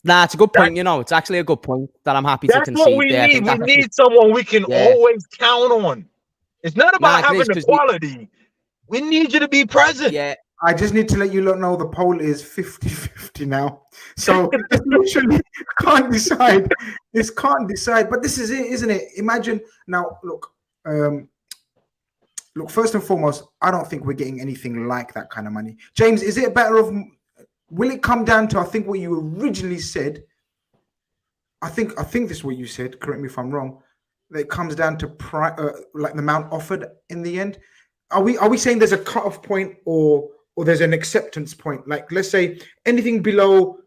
S2: Nah, it's a good point. You know, it's actually a good point that I'm happy to concede.
S3: That's what we need. We need someone we can always count on. It's not about having the quality. We need you to be present.
S2: Yeah.
S1: I just need to let you know the poll is 50-50 now. So it's literally can't decide. This can't decide. But this is it, isn't it? Imagine now, look, first and foremost, I don't think we're getting anything like that kind of money. James, is it better of, will it come down to, I think what you originally said, I think this is what you said, correct me if I'm wrong, that it comes down to like the amount offered in the end. Are we saying there's a cutoff point or there's an acceptance point? Like, let's say anything below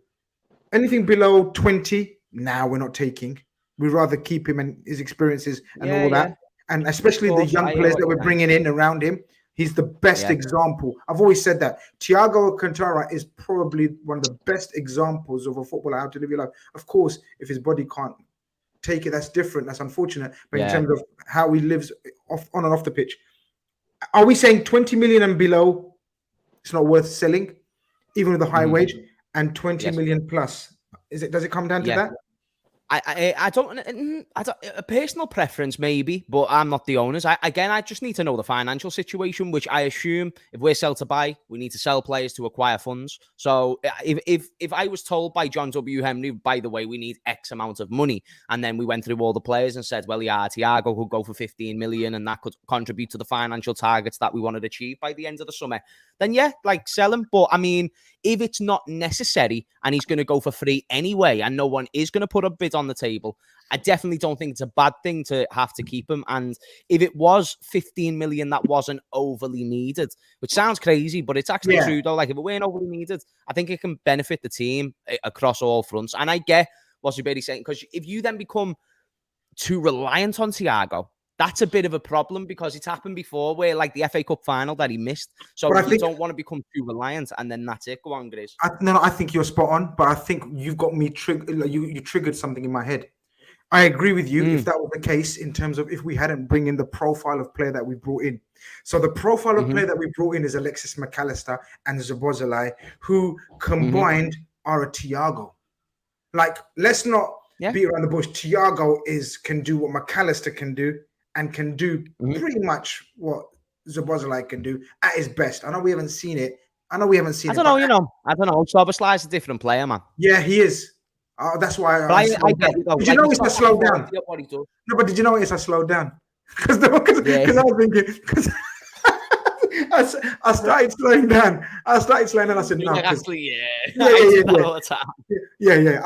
S1: 20, now we're not taking. We'd rather keep him and his experiences and all that. And especially the young players that we're bringing in around him. He's the best example. I've always said that. Thiago Alcantara is probably one of the best examples of a footballer how to live your life. Of course, if his body can't take it, that's different. That's unfortunate. But in terms of how he lives on and off the pitch, are we saying 20 million and below, it's not worth selling, even with a high wage, and 20 million plus? Does it come down to that?
S2: I don't a personal preference maybe, but I'm not the owners. I just need to know the financial situation, which I assume if we're sell to buy, we need to sell players to acquire funds. So if I was told by John W. Henry, by the way, we need X amount of money, and then we went through all the players and said, well, Thiago could go for 15 million and that could contribute to the financial targets that we wanted to achieve by the end of the summer, then sell him. But I mean, if it's not necessary and he's going to go for free anyway, and no one is going to put a bid on the table, I definitely don't think it's a bad thing to have to keep him. And if it was 15 million that wasn't overly needed, which sounds crazy, but it's actually true though. Like, if it weren't overly needed, I think it can benefit the team across all fronts. And I get what Zubairy's saying, because if you then become too reliant on Thiago, that's a bit of a problem, because it's happened before where, like, the FA Cup final that he missed. So you don't want to become too reliant, and then that's it. Go on, Grizz.
S1: I think you're spot on, but I think you've got me you triggered something in my head. I agree with you if that was the case, in terms of if we hadn't bring in the profile of player that we brought in. So the profile of player that we brought in is Alexis McAllister and Szoboszlai, who combined are a Thiago. Like, let's not beat around the bush. Thiago can do what McAllister can do, and can do pretty much what Szoboszlai can do at his best. I know we haven't seen it. I don't know.
S2: Szoboszlai is a different player, man.
S1: Yeah, he is. That's why I get it. Did you know it's a slow down? No, but did you know it's a slow down? Because I was thinking, because I started slowing down. I said, no.
S2: Actually,
S1: I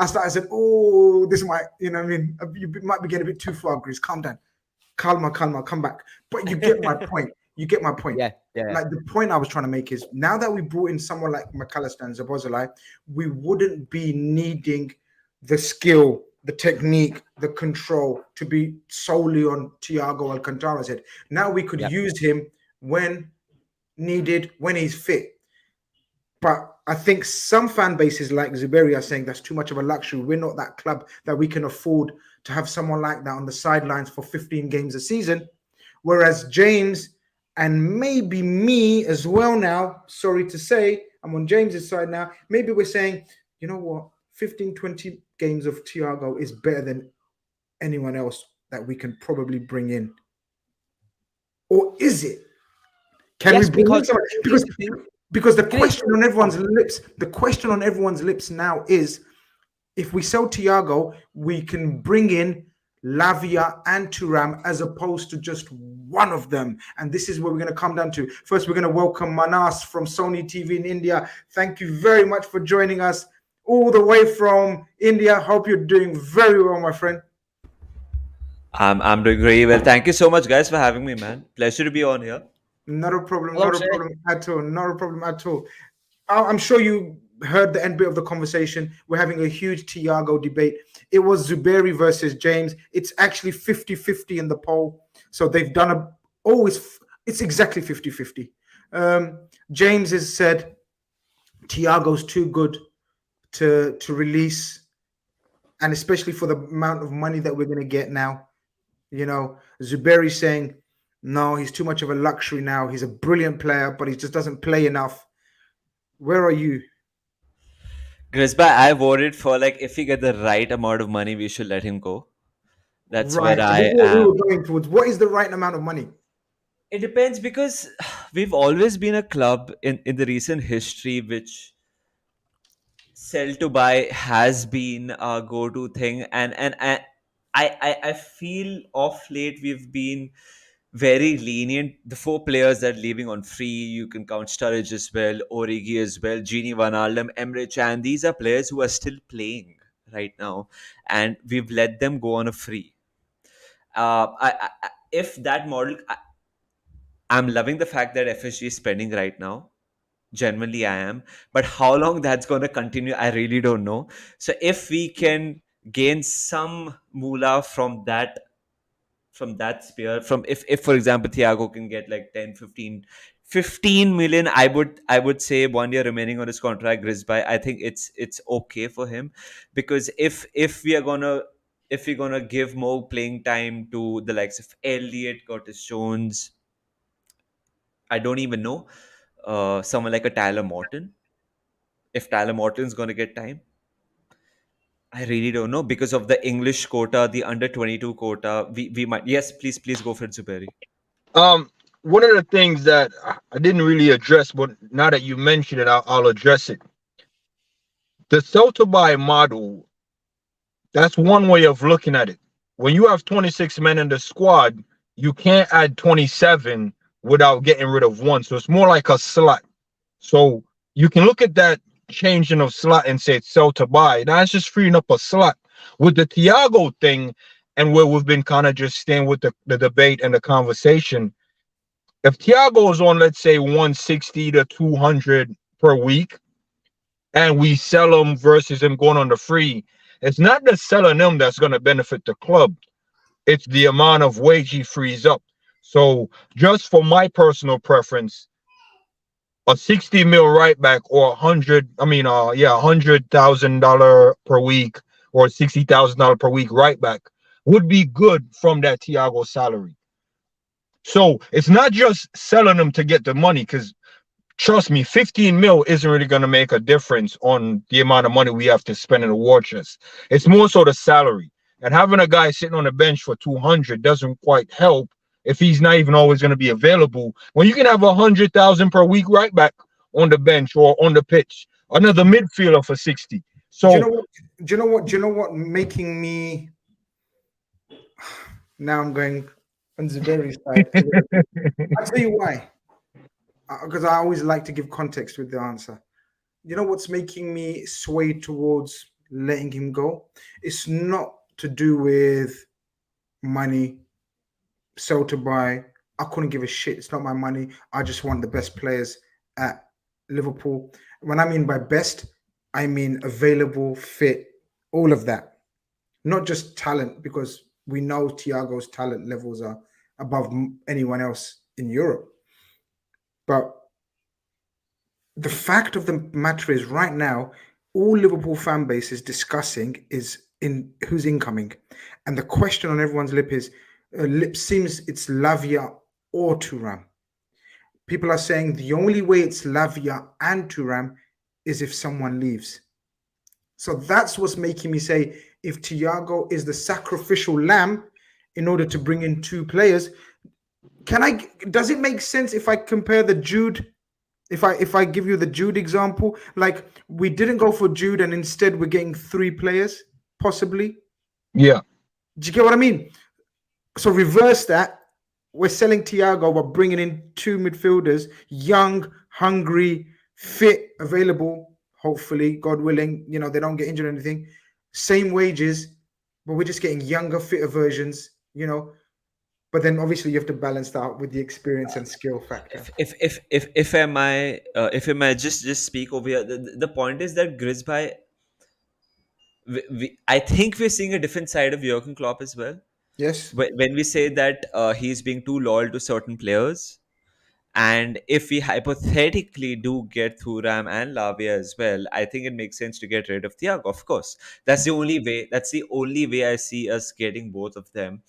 S1: said, oh, this might, you know what I mean? You might be getting a bit too far, Grizz. Calm down. Calma, come back. But you get my point. Yeah. Like, the point I was trying to make is, now that we brought in someone like McAllister and Szoboszlai, we wouldn't be needing the skill, the technique, the control to be solely on Thiago Alcantara's head. Now we could use him when needed, when he's fit. But I think some fan bases like Zubairy are saying that's too much of a luxury. We're not that club that we can afford to have someone like that on the sidelines for 15 games a season. Whereas James, and maybe me as well now, sorry to say, I'm on James's side now, maybe we're saying, you know what, 15, 20 games of Thiago is better than anyone else that we can probably bring in. Or is it? Can we bring in someone? Because the question on everyone's lips now is, if we sell Thiago, we can bring in Lavia and Thuram as opposed to just one of them. And this is what we're going to come down to. First, we're going to welcome Manas from Sony TV in India. Thank you very much for joining us all the way from India. Hope you're doing very well, my friend.
S4: I'm doing very well. Thank you so much, guys, for having me, man. Pleasure to be on here.
S1: Not a problem. Not a problem at all. I'm sure you heard the end bit of the conversation. We're having a huge Thiago debate. It was Zuberi versus James. It's actually 50-50 in the poll. So they've done it's exactly 50-50. James has said Thiago's too good to release, and especially for the amount of money that we're going to get now. You know, Zuberi saying, no, he's too much of a luxury now. He's a brilliant player, but he just doesn't play enough. Where are you?
S4: Grizz, I voted for, like, if we get the right amount of money, we should let him go. That's
S1: Right.
S4: where I
S1: What we
S4: am.
S1: were going towards. What is the right amount of money?
S4: It depends, because we've always been a club in the recent history which sell to buy has been a go-to thing, and I feel off late we've been very lenient. The four players that are leaving on free, you can count Sturridge as well, Origi as well, Gini Van Alem, Emre Can. These are players who are still playing right now, and we've let them go on a free. If that model, I'm loving the fact that FSG is spending right now. Genuinely, I am. But how long that's going to continue, I really don't know. So if we can gain some moolah from that sphere, from if for example Thiago can get like 10, 15 million, I would say 1 year remaining on his contract, Grizz, I think it's okay for him, because if we're gonna give more playing time to the likes of Elliot, Curtis Jones, I don't even know, someone like a Tyler Morton. If Tyler Morton's going to get time, I really don't know, because of the English quota, the under 22 quota. We might. Yes, please go for it, Zuberi.
S3: One of the things that I didn't really address, but now that you mentioned it, I'll address it. The sell to buy model, that's one way of looking at it. When you have 26 men in the squad, you can't add 27 without getting rid of one. So it's more like a slot. So you can look at that changing of slot and say it's sell to buy. Now it's just freeing up a slot. With the Thiago thing, and where we've been kind of just staying with the debate and the conversation, if Thiago is on, let's say, 160 to 200 per week, and we sell him versus him going on the free, it's not the selling him that's going to benefit the club. It's the amount of wage he frees up. So just for my personal preference, a 60 mil right back, or $100,000 per week, or $60,000 per week right back would be good from that Thiago salary. So it's not just selling them to get the money, because trust me, 15 mil isn't really going to make a difference on the amount of money we have to spend in the war chest. It's more so the salary. And having a guy sitting on the bench for 200 doesn't quite help if he's not even always going to be available. When you can have 100,000 per week right back on the bench or on the pitch, another midfielder for 60. So
S1: Do you know what making me now I'm going on Zuberi's side. I'll tell you why. Because I always like to give context with the answer. You know what's making me sway towards letting him go? It's not to do with money, sell to buy. I couldn't give a shit. It's not my money. I just want the best players at Liverpool. When I mean by best, I mean available, fit, all of that. Not just talent, because we know Thiago's talent levels are above anyone else in Europe. But the fact of the matter is, right now, all Liverpool fan base is discussing is in who's incoming, and the question on everyone's lip seems it's Lavia or Thuram. People are saying the only way it's Lavia and Thuram is if someone leaves. So that's what's making me say, if Thiago is the sacrificial lamb in order to bring in two players, does it make sense if I compare the Jude? If I give you the Jude example, like we didn't go for Jude and instead we're getting three players, possibly.
S3: Yeah.
S1: Do you get what I mean? So reverse that. We're selling Thiago, we're bringing in two midfielders, young, hungry, fit, available, hopefully, God willing, they don't get injured or anything. Same wages, but we're just getting younger, fitter versions, But then obviously you have to balance that out with the experience and skill factor.
S4: If I may just speak over here, the point is that Grizz by I think we're seeing a different side of Jurgen Klopp as well.
S1: Yes.
S4: When we say that he's being too loyal to certain players, and if we hypothetically do get Thuram and Lavia as well, I think it makes sense to get rid of Thiago. Of course, that's the only way. That's the only way I see us getting both of them.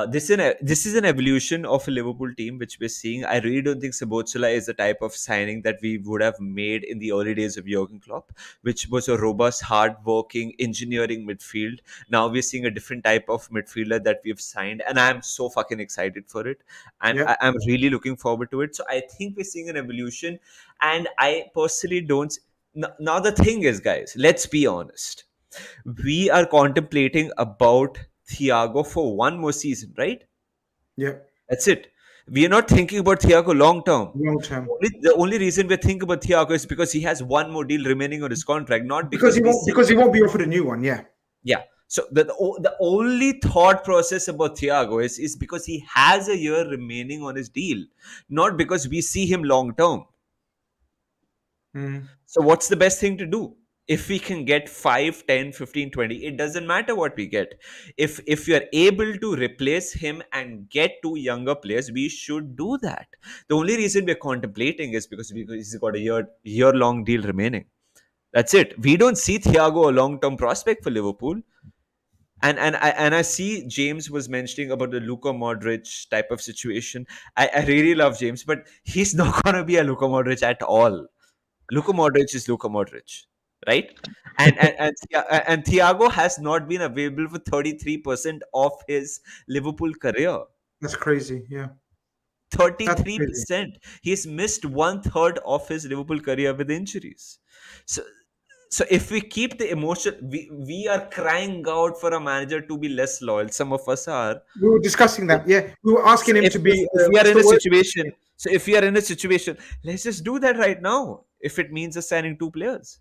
S4: This is an evolution of a Liverpool team which we're seeing. I really don't think Sabozzola is the type of signing that we would have made in the early days of Jurgen Klopp, which was a robust, hard-working, engineering midfield. Now we're seeing a different type of midfielder that we've signed, and I'm so fucking excited for it. I'm really looking forward to it. So I think we're seeing an evolution, and I personally don't. Now the thing is, guys, let's be honest. We are contemplating about Thiago for one more season, right?
S1: Yeah.
S4: That's it. We are not thinking about Thiago long term.
S1: Long term.
S4: The only reason we're thinking about Thiago is because he has one more deal remaining on his contract, not
S1: because he won't be offered a new one. Yeah.
S4: Yeah. So the only thought process about Thiago is because he has a year remaining on his deal, not because we see him long term. So what's the best thing to do? If we can get 5, 10, 15, 20, it doesn't matter what we get. If you're able to replace him and get 2 younger players, we should do that. The only reason we're contemplating is because he's got a year-long deal remaining. That's it. We don't see Thiago a long-term prospect for Liverpool. And I see James was mentioning about the Luka Modric type of situation. I really love James, but he's not going to be a Luka Modric at all. Luka Modric is Luka Modric. Right, and Thiago has not been available for 33% of his Liverpool career.
S1: That's crazy. Yeah,
S4: 33%. He's missed 1/3 of his Liverpool career with injuries. So if we keep the emotion, we are crying out for a manager to be less loyal. Some of us are.
S1: We were discussing that. Yeah, we were asking him to be.
S4: If we are in a situation, if we are in a situation, let's just do that right now. If it means us signing 2 players.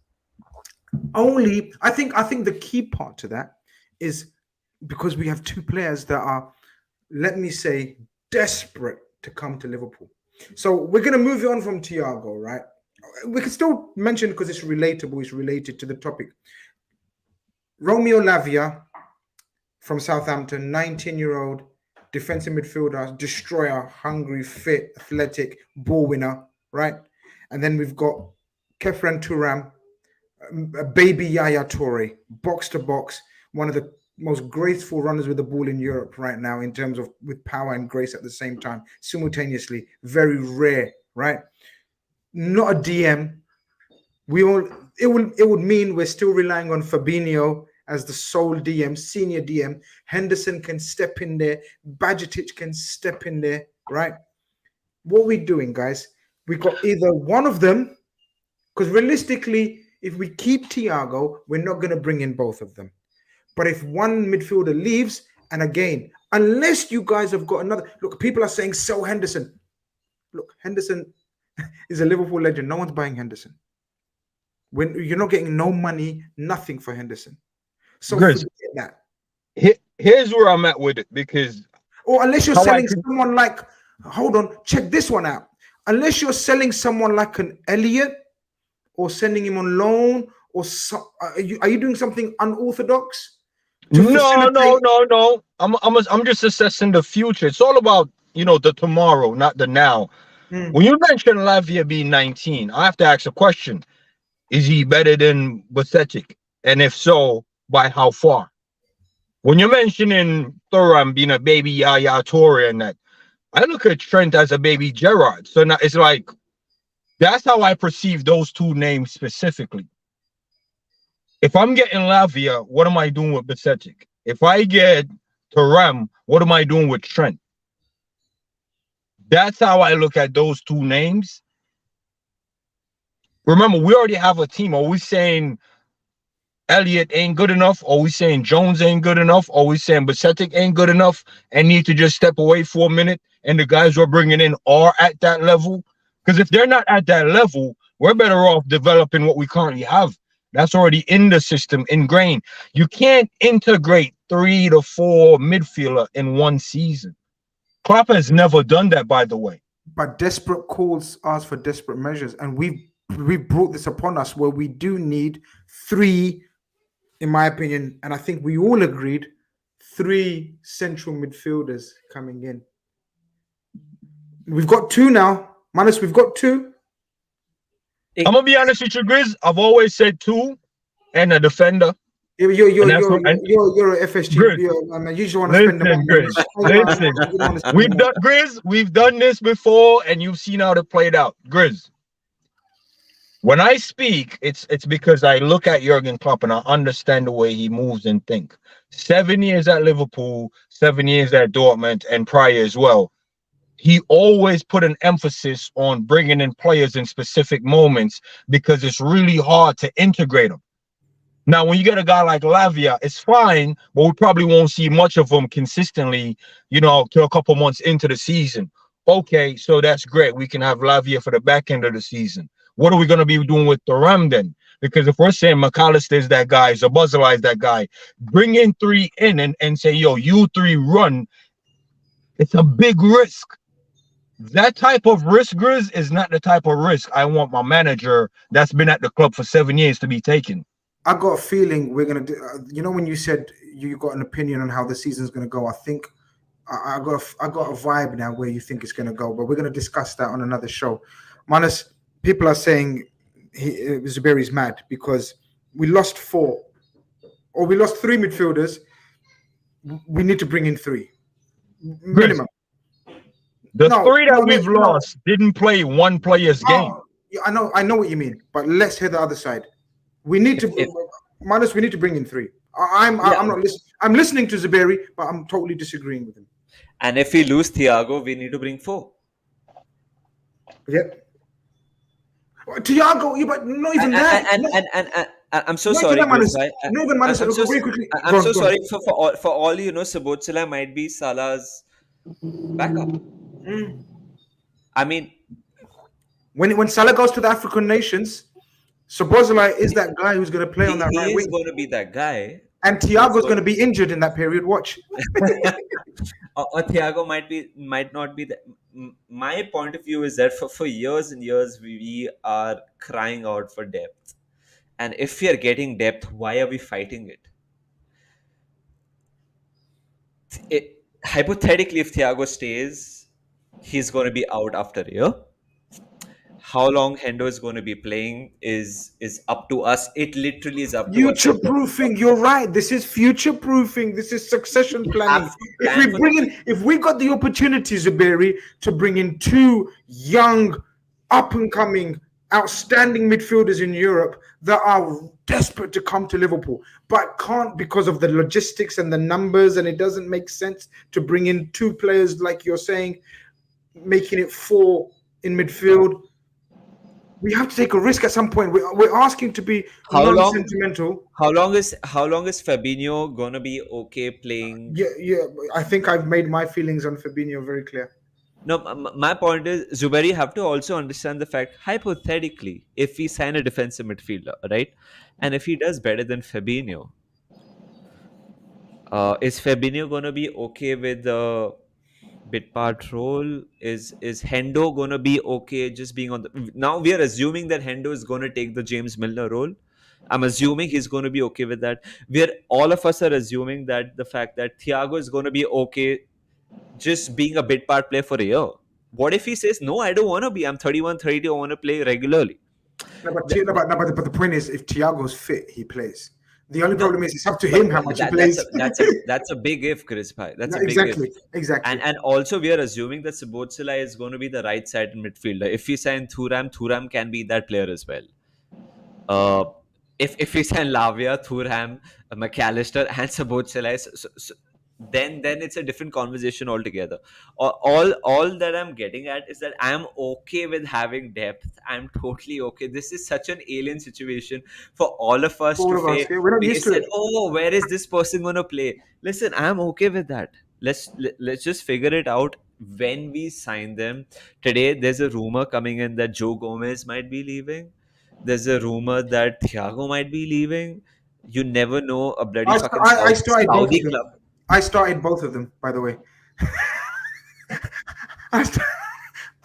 S1: Only I think the key part to that is because we have 2 players that are, let me say, desperate to come to Liverpool. So we're going to move on from Thiago, right? We can still mention because it's relatable, it's related to the topic. Romeo Lavia from Southampton, 19-year-old defensive midfielder, destroyer, hungry, fit, athletic, ball winner, right? And then we've got Kefren Thuram, a baby Yaya Toure, box to box, one of the most graceful runners with the ball in Europe right now in terms of with power and grace at the same time, simultaneously, very rare, right? Not a DM. It would mean we're still relying on Fabinho as the sole DM, senior DM. Henderson can step in there. Bajcetic can step in there, right? What are we doing, guys? We got either one of them, because realistically, if we keep Thiago, we're not going to bring in both of them. But if one midfielder leaves, and again, unless you guys have got another... Look, people are saying sell Henderson. Look, Henderson is a Liverpool legend. No one's buying Henderson. When you're not getting no money, nothing for Henderson. So
S3: Grizz,
S1: forget that.
S3: Here's where I'm at with it, because...
S1: Or unless you're selling someone like... Hold on, check this one out. Unless you're selling someone like an Elliott, or sending him on loan, or are you doing something unorthodox?
S3: No. I'm just assessing the future. It's all about the tomorrow, not the now. When you mention Lavia being 19, I have to ask a question: is he better than Bajcetic? And if so, by how far? When you're mentioning Thuram being a baby Yaya Toure and that, I look at Trent as a baby Gerrard. So now it's like, that's how I perceive those 2 names specifically. If I'm getting Lavia, what am I doing with Bajcetic? If I get Thuram, what am I doing with Trent? That's how I look at those 2 names. Remember, we already have a team. Are we saying Elliott ain't good enough? Are we saying Jones ain't good enough? Are we saying Bajcetic ain't good enough and need to just step away for a minute and the guys we're bringing in are at that level? Because if they're not at that level, we're better off developing what we currently have. That's already in the system, ingrained. You can't integrate 3 to 4 midfielder in one season. Klopp has never done that, by the way.
S1: But desperate calls ask for desperate measures, and we've brought this upon us where we do need three, in my opinion, and I think we all agreed, three central midfielders coming in. We've got two now, Manus. We've got two.
S3: I'm gonna be honest with you, Grizz. I've always said two and a defender.
S1: You're a FSG. You usually want to spend the money.
S3: Listen, we've done this before, and you've seen how it played out. Grizz. When I speak, it's because I look at Jurgen Klopp and I understand the way he moves and think. 7 years at Liverpool, 7 years at Dortmund, and prior as well. He always put an emphasis on bringing in players in specific moments because it's really hard to integrate them. Now, when you get a guy like Lavia, it's fine, but we probably won't see much of him consistently, till a couple months into the season. Okay, so that's great. We can have Lavia for the back end of the season. What are we going to be doing with Thuram then? Because if we're saying McAllister is that guy, Zabuzala is that guy, bring in three in and say, yo, you three run. It's a big risk. That type of risk, Grizz, is not the type of risk I want my manager that's been at the club for 7 years to be taking.
S1: I got a feeling we're going to do, when you said you got an opinion on how the season's going to go, I think I got a vibe now where you think it's going to go, but we're going to discuss that on another show. Manus, people are saying Zuberi's mad because we lost three midfielders. We need to bring in three minimum.
S3: Three that we've lost didn't play one player's game.
S1: Yeah, I know what you mean, but let's hear the other side. We need to, Manus. We need to bring in three. I'm not listening. I'm listening to Zuberi, but I'm totally disagreeing with him.
S4: And if we lose Thiago, we need to bring four.
S1: Yep. Thiago, but not even that.
S4: And I'm so sorry. I'm so sorry for all Sabozala might be Salah's backup. I mean,
S1: when Salah goes to the African nations, Sabozala is that guy who's going to play on that right wing.
S4: He's going to be that guy.
S1: And Thiago's going to be injured in that period. Watch.
S4: or Thiago might not be. My point of view is that for years and years we are crying out for depth, and if we are getting depth, why are we fighting it? Hypothetically, if Thiago stays, he's going to be out after a year. How long Hendo is going to be playing is up to us. It literally is up to us.
S1: Future proofing. You're right. This is future proofing. This is succession planning. If we got the opportunity, Zuberi, to bring in two young, up and coming, outstanding midfielders in Europe that are desperate to come to Liverpool, but can't because of the logistics and the numbers, and it doesn't make sense to bring in two players like you're saying, making it four in midfield. We have to take a risk at some point. We're asking to be non-sentimental.
S4: How long is Fabinho gonna be okay playing?
S1: Yeah. I think I've made my feelings on Fabinho very clear.
S4: No, my point is, Zuberi, you have to also understand the fact, hypothetically, if we sign a defensive midfielder, right? And if he does better than Fabinho, is Fabinho gonna be okay with the bit part role? Is Hendo gonna be okay just being on the... Now we are assuming that Hendo is gonna take the James Milner role. I'm assuming he's gonna be okay with that. All of us are assuming that the fact that Thiago is gonna be okay just being a bit part player for a year. What if he says, no, I don't want to be, I'm 31, 32, I want to play regularly?
S1: But the point is, if Thiago's fit, he plays. The only problem is it's up to him how much he plays.
S4: That's a big if, Chris Bhai. That's a big if.
S1: Exactly.
S4: And also we are assuming that Sabozala is going to be the right side midfielder. If we sign Thuram can be that player as well. If we sign Lavia, Thuram, McAllister, and Sabozala, then it's a different conversation altogether. All that I'm getting at is that I'm okay with having depth. I'm totally okay. This is such an alien situation for all of us we said, oh, where is this person going to play? Listen, I'm okay with that. Let's just figure it out when we sign them. Today, there's a rumor coming in that Joe Gomez might be leaving. There's a rumor that Thiago might be leaving. You never know. A bloody fucking Saudi club.
S1: I started both of them, by the way. I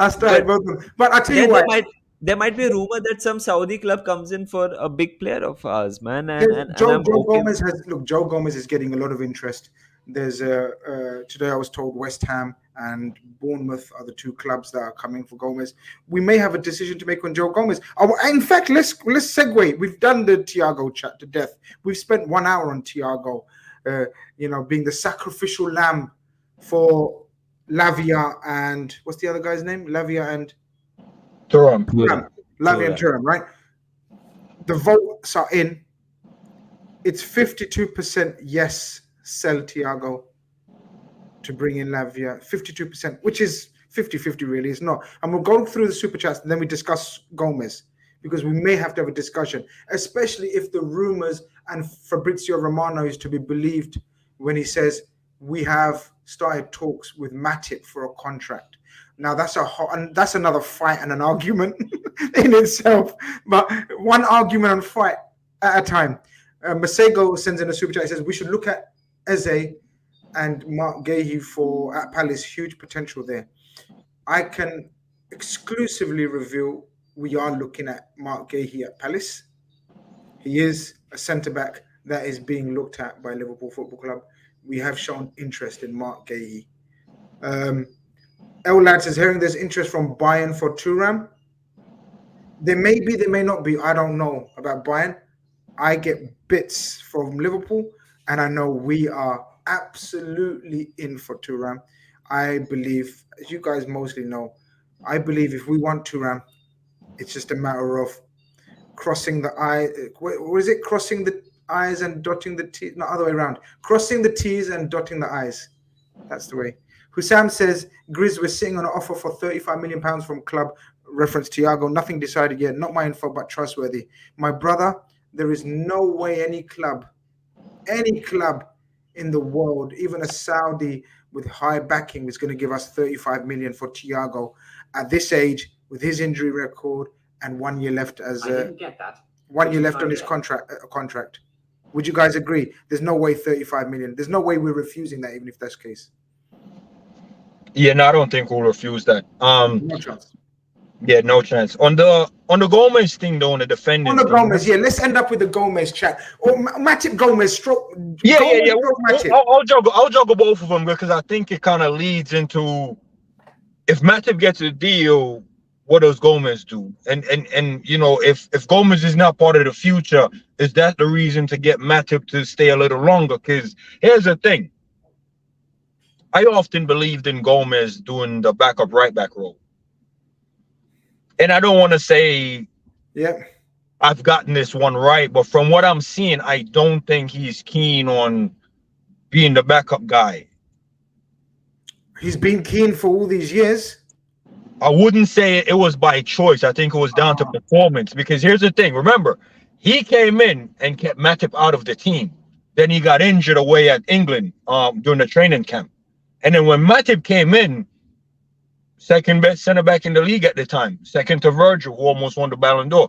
S1: started both of them. But I tell you
S4: Then
S1: what,
S4: there might be a rumor that some Saudi club comes in for a big player of ours, man, and
S1: Joe
S4: I'm okay.
S1: Gomez Joe Gomez is getting a lot of interest. There's today I was told West Ham and Bournemouth are the two clubs that are coming for Gomez. We may have a decision to make on Joe Gomez. In fact, let's segue. We've done the Thiago chat to death. We've spent 1 hour on Thiago, being the sacrificial lamb for Lavia and what's the other guy's name? Lavia and
S3: Thuram.
S1: Lavia and Thuram, right? The votes are in. It's 52% yes, sell Thiago to bring in Lavia. 52%, which is 50-50 really. It's not. And we'll go through the super chats and then we discuss Gomez because we may have to have a discussion, especially if the rumors and Fabrizio Romano is to be believed when he says we have started talks with Matip for a contract. Now that's another fight and an argument in itself. But one argument and fight at a time. Masego sends in a super chat. He says we should look at Eze and Mark Gahey at Palace. Huge potential there. I can exclusively reveal we are looking at Mark Gahey at Palace. He is a centre back that is being looked at by Liverpool Football Club. We have shown interest in Mark Gahey. El Lad says, hearing there's interest from Bayern for Thuram. There may be, there may not be. I don't know about Bayern. I get bits from Liverpool, and I know we are absolutely in for Thuram. I believe, as you guys mostly know, I believe if we want Thuram, it's just a matter of crossing the I. What is it? Crossing the I's and dotting the T's. No, other way around. Crossing the T's and dotting the I's. That's the way. Hussam says, Grizz, we're sitting on an offer for £35 million from club. Reference Thiago. Nothing decided yet. Not my info, but trustworthy. My brother, there is no way any club in the world, even a Saudi with high backing, is going to give us 35 million for Thiago at this age with his injury record and 1 year left as
S5: I didn't get that.
S1: 1 year left on his contract. Would you guys agree? There's no way 35 million. There's no way we're refusing that, even if that's the case.
S3: Yeah, no, I don't think we'll refuse that.
S1: No chance.
S3: Yeah, no chance. On the Gomez thing, though, on the defending.
S1: On the Gomez, yeah. Let's end up with the Gomez chat. Or Matip Gomez stroke.
S3: Yeah.
S1: Matip.
S3: I'll juggle both of them because I think it kind of leads into if Matip gets a deal, what does Gomez do? And if Gomez is not part of the future, is that the reason to get Matip to stay a little longer? Because here's the thing. I often believed in Gomez doing the backup right back role. And I don't want to say I've gotten this one right, but from what I'm seeing, I don't think he's keen on being the backup guy.
S1: He's been keen for all these years.
S3: I wouldn't say it was by choice. I think it was down to performance. Because here's the thing. Remember, he came in and kept Matip out of the team. Then he got injured away at England during the training camp. And then when Matip came in, second best center back in the league at the time, second to Virgil, who almost won the Ballon d'Or.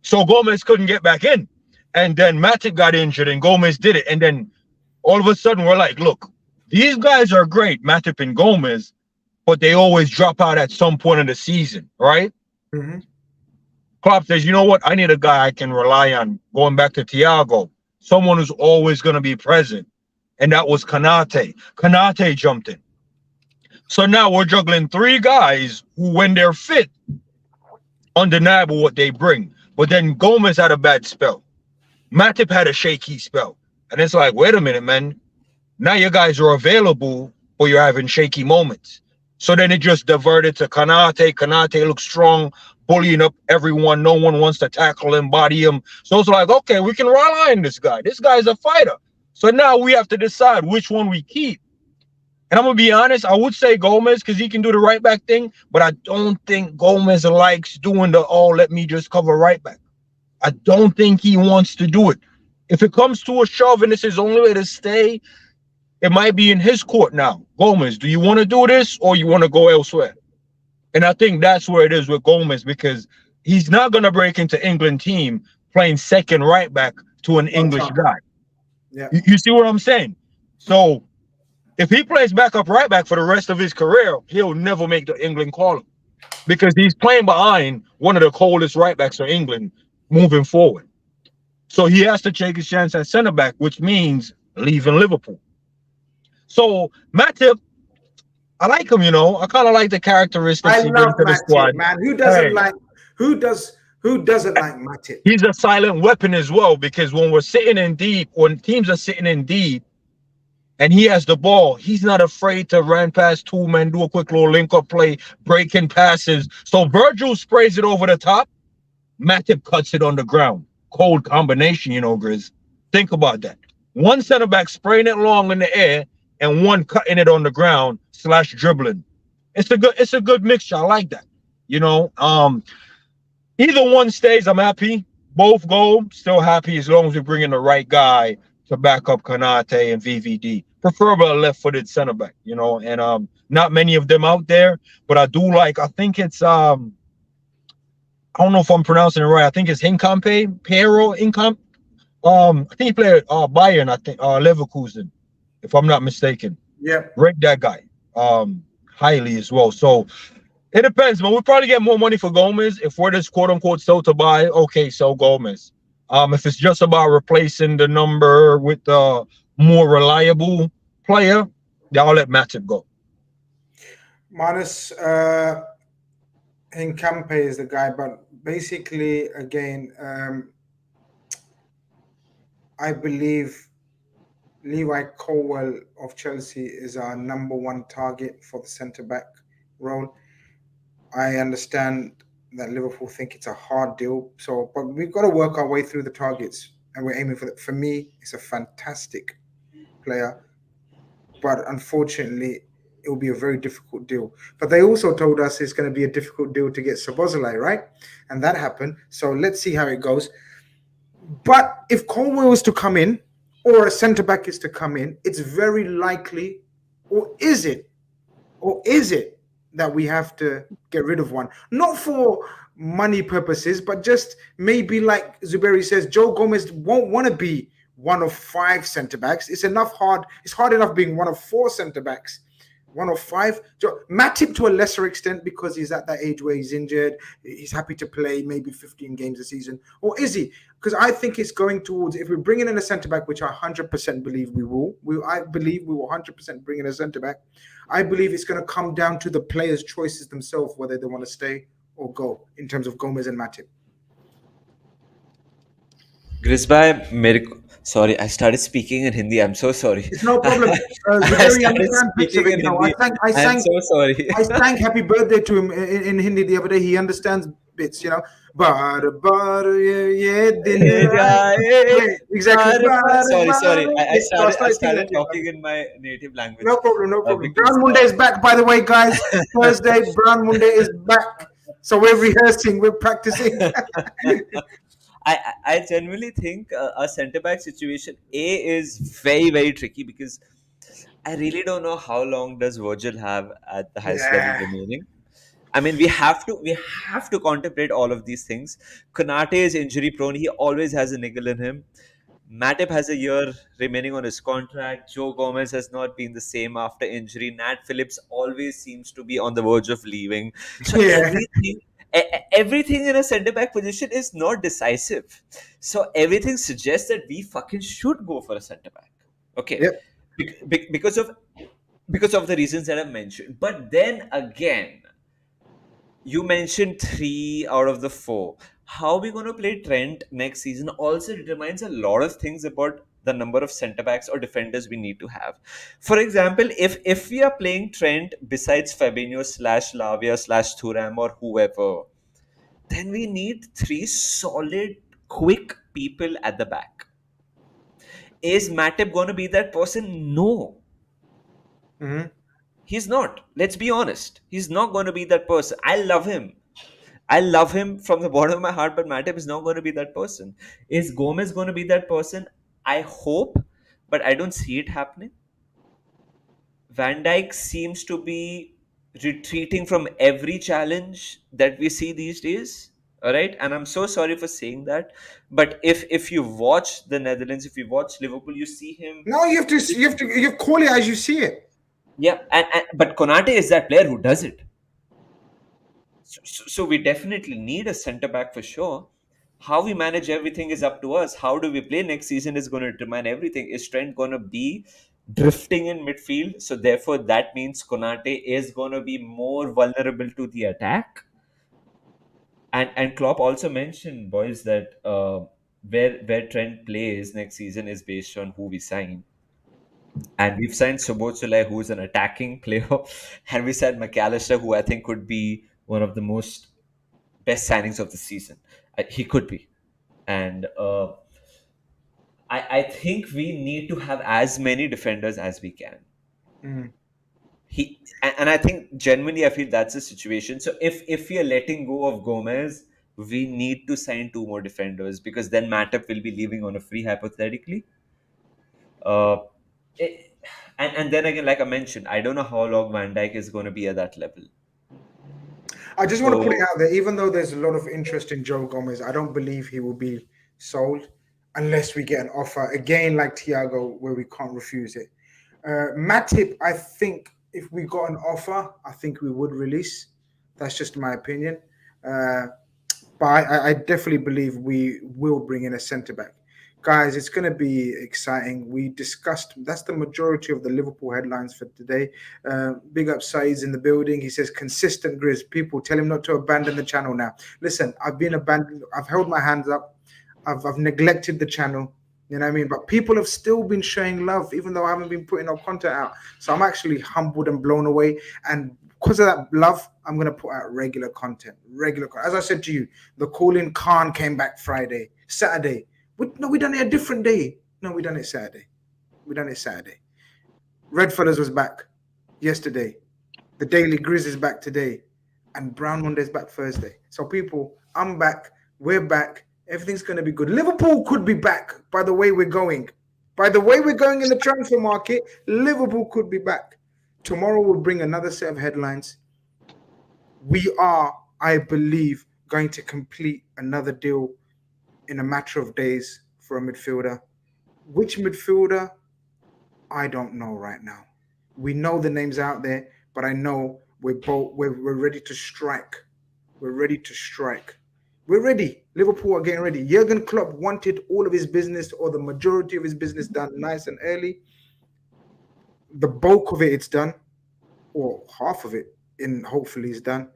S3: So Gomez couldn't get back in. And then Matip got injured and Gomez did it. And then all of a sudden we're like, look, these guys are great, Matip and Gomez, but they always drop out at some point in the season, right?
S1: Mm-hmm.
S3: Klopp says, you know what? I need a guy I can rely on. Going back to Thiago, someone who's always going to be present. And that was Konate. Konate jumped in. So now we're juggling three guys who, when they're fit, undeniable what they bring. But then Gomez had a bad spell. Matip had a shaky spell. And it's like, wait a minute, man. Now your guys are available, but you're having shaky moments. So then it just diverted to Konate. Konate looks strong, bullying up everyone. No one wants to tackle him, body him. So it's like, okay, we can rely on this guy. This guy's a fighter. So now we have to decide which one we keep. And I'm going to be honest, I would say Gomez because he can do the right back thing, but I don't think Gomez likes doing the, let me just cover right back. I don't think he wants to do it. If it comes to a shove and it's his only way to stay, it might be in his court now. Gomez, do you want to do this or you want to go elsewhere? And I think that's where it is with Gomez because he's not going to break into England team playing second right back to an English guy.
S1: Yeah.
S3: You see what I'm saying? So If he plays backup right back for the rest of his career, he'll never make the England call up because he's playing behind one of the coldest right backs for England moving forward. So he has to take his chance at centre back, which means leaving Liverpool. So Matip, I like him, you know. I kind of like the characteristics he brings to the squad.
S1: Man. Who doesn't like Matip?
S3: He's a silent weapon as well, because when we're sitting in deep, when teams are sitting in deep, and he has the ball, he's not afraid to run past two men, do a quick little link-up play, breaking passes. So Virgil sprays it over the top, Matip cuts it on the ground. Cold combination, you know, Grizz. Think about that. One center back spraying it long in the air, and one cutting it on the ground / dribbling. It's a good mixture. I like that. You know, either one stays, I'm happy. Both go, still happy as long as we bring in the right guy to back up Konate and VVD. Preferably a left-footed center back, you know, and not many of them out there, but I do like, I think it's I don't know if I'm pronouncing it right. I think it's Hinkampe, Piero Hinkampe. I think he played Bayern, I think Leverkusen, if I'm not mistaken.
S1: Yeah.
S3: Rate that guy highly as well. So it depends, man. We'll probably get more money for Gomez if we're just quote-unquote sell to buy. Okay, sell Gomez. If it's just about replacing the number with a more reliable player, then I'll let Matip go.
S1: Minus Hinkampe is the guy, but basically, again, I believe Levi Colwill of Chelsea is our #1 target for the centre-back role. I understand that Liverpool think it's a hard deal, but we've got to work our way through the targets, and we're aiming for that. For me, it's a fantastic player, but unfortunately, it will be a very difficult deal. But they also told us it's going to be a difficult deal to get Szoboszlai, right? And that happened. So let's see how it goes. But if Colwill is to come in, or a centre-back is to come in, it's very likely, or is it that we have to get rid of one? Not for money purposes, but just maybe, like Zuberi says, Joe Gomez won't want to be one of 5 centre-backs. It's hard enough being one of 4 centre-backs. 1 of 5. Matip to a lesser extent, because he's at that age where he's injured. He's happy to play maybe 15 games a season. Or is he? Because I think it's going towards, if we're bringing in a centre-back, which I 100% believe we will. I believe we will 100% bring in a centre-back. I believe it's going to come down to the players' choices themselves, whether they want to stay or go, in terms of Gomez and Matip.
S4: Grizz bhai, sorry, I started speaking in Hindi. I'm so sorry.
S1: It's no problem.
S4: I started speaking in Hindi. I'm so sorry.
S1: I sang happy birthday to him in Hindi the other day. He understands bits, you know. Exactly.
S4: Sorry. I started talking in my native language.
S1: No problem. Brown Monday is back, by the way, guys. Thursday, Brown Monday is back. So we're rehearsing, we're practicing.
S4: I genuinely think a centre-back situation is very, very tricky, because I really don't know how long does Virgil have at the highest level remaining. I mean, we have to contemplate all of these things. Konate is injury prone. He always has a niggle in him. Matip has a year remaining on his contract. Joe Gomez has not been the same after injury. Nat Phillips always seems to be on the verge of leaving. So everything in a centre-back position is not decisive. So everything suggests that we fucking should go for a centre-back. Okay. Yep. Because of the reasons that I mentioned. But then again, you mentioned 3 out of the 4. How are we going to play Trent next season also determines a lot of things about the number of centre-backs or defenders we need to have. For example, if we are playing Trent besides Fabinho / Lavia / Thuram or whoever, then we need 3 solid, quick people at the back. Is Matip going to be that person? No.
S1: Mm-hmm.
S4: He's not. Let's be honest. He's not going to be that person. I love him. I love him from the bottom of my heart, but Matip is not going to be that person. Is Gomez going to be that person? I hope, but I don't see it happening. Van Dijk seems to be retreating from every challenge that we see these days. All right, and I'm so sorry for saying that, but if you watch the Netherlands, if you watch Liverpool, you see him.
S1: No, you have to call it as you see it.
S4: Yeah, but Konate is that player who does it. So we definitely need a centre back for sure. How we manage everything is up to us. How do we play next season is going to determine everything. Is Trent going to be drifting in midfield? So therefore, that means Konate is going to be more vulnerable to the attack. And Klopp also mentioned, boys, that where Trent plays next season is based on who we sign. And we've signed Sobotlai, who's an attacking player, and we signed McAllister, who I think could be one of the most best signings of the season. He could be, and I think we need to have as many defenders as we can.
S1: Mm.
S4: And I think genuinely I feel that's the situation. So if we are letting go of Gomez, we need to sign 2 more defenders, because then Matip will be leaving on a free hypothetically. Uh, it, and then again, like I mentioned, I don't know how long Van Dijk is going to be at that level.
S1: I just want to put it out there, even though there's a lot of interest in Joe Gomez, I don't believe he will be sold unless we get an offer, again, like Thiago, where we can't refuse it. Matip, I think if we got an offer, I think we would release. That's just my opinion. But I definitely believe we will bring in a centre-back. Guys, it's going to be exciting. We discussed, that's the majority of the Liverpool headlines for today. Big up Saeed's in the building. He says, consistent Grizz. People, tell him not to abandon the channel now. Listen, I've been abandoned. I've held my hands up. I've neglected the channel. You know what I mean? But people have still been showing love, even though I haven't been putting no content out. So I'm actually humbled and blown away. And because of that love, I'm going to put out regular content. As I said to you, the call-in Khan came back Friday, Saturday. We done it a different day. No, we done it Saturday. RedFellas was back yesterday. The Daily Grizz is back today. And Brown Monday's back Thursday. So people, I'm back. We're back. Everything's going to be good. Liverpool could be back by the way we're going. By the way we're going in the transfer market, Liverpool could be back. Tomorrow we'll bring another set of headlines. We are, I believe, going to complete another deal in a matter of days for a midfielder. Which midfielder? I don't know right now. We know the names out there, but I know we're ready to strike. We're ready to strike. We're ready. Liverpool are getting ready. Jurgen Klopp wanted all of his business, or the majority of his business, done nice and early. The bulk of it's done, or half of it, hopefully is done.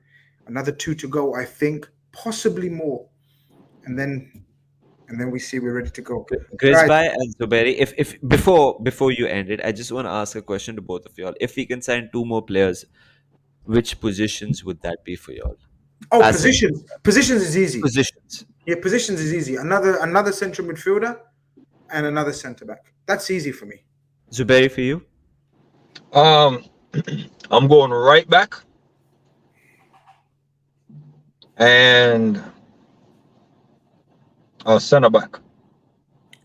S1: Another 2 to go, I think, possibly more. And then we see we're ready to go.
S4: Grizz and Zuberi, if before you end it, I just want to ask a question to both of y'all. If we can sign 2 more players, which positions would that be for y'all?
S1: Oh, positions. Positions is easy.
S4: Positions.
S1: Yeah, positions is easy. Another central midfielder and another centre back. That's easy for me.
S4: Zuberi, for you?
S3: I'm going right back. And centre back.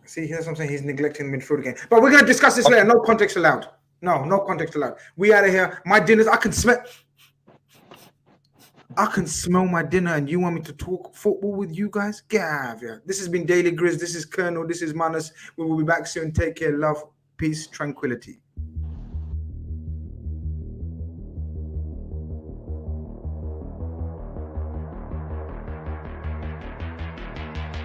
S1: See, here's what I'm saying. He's neglecting midfield again. But we're gonna discuss this later. No context allowed. No context allowed. We out of here. My dinner's. I can smell my dinner, and you want me to talk football with you guys? Get out of here. This has been Daily Grizz. This is Colonel. This is Manus. We will be back soon. Take care. Love, peace, tranquility.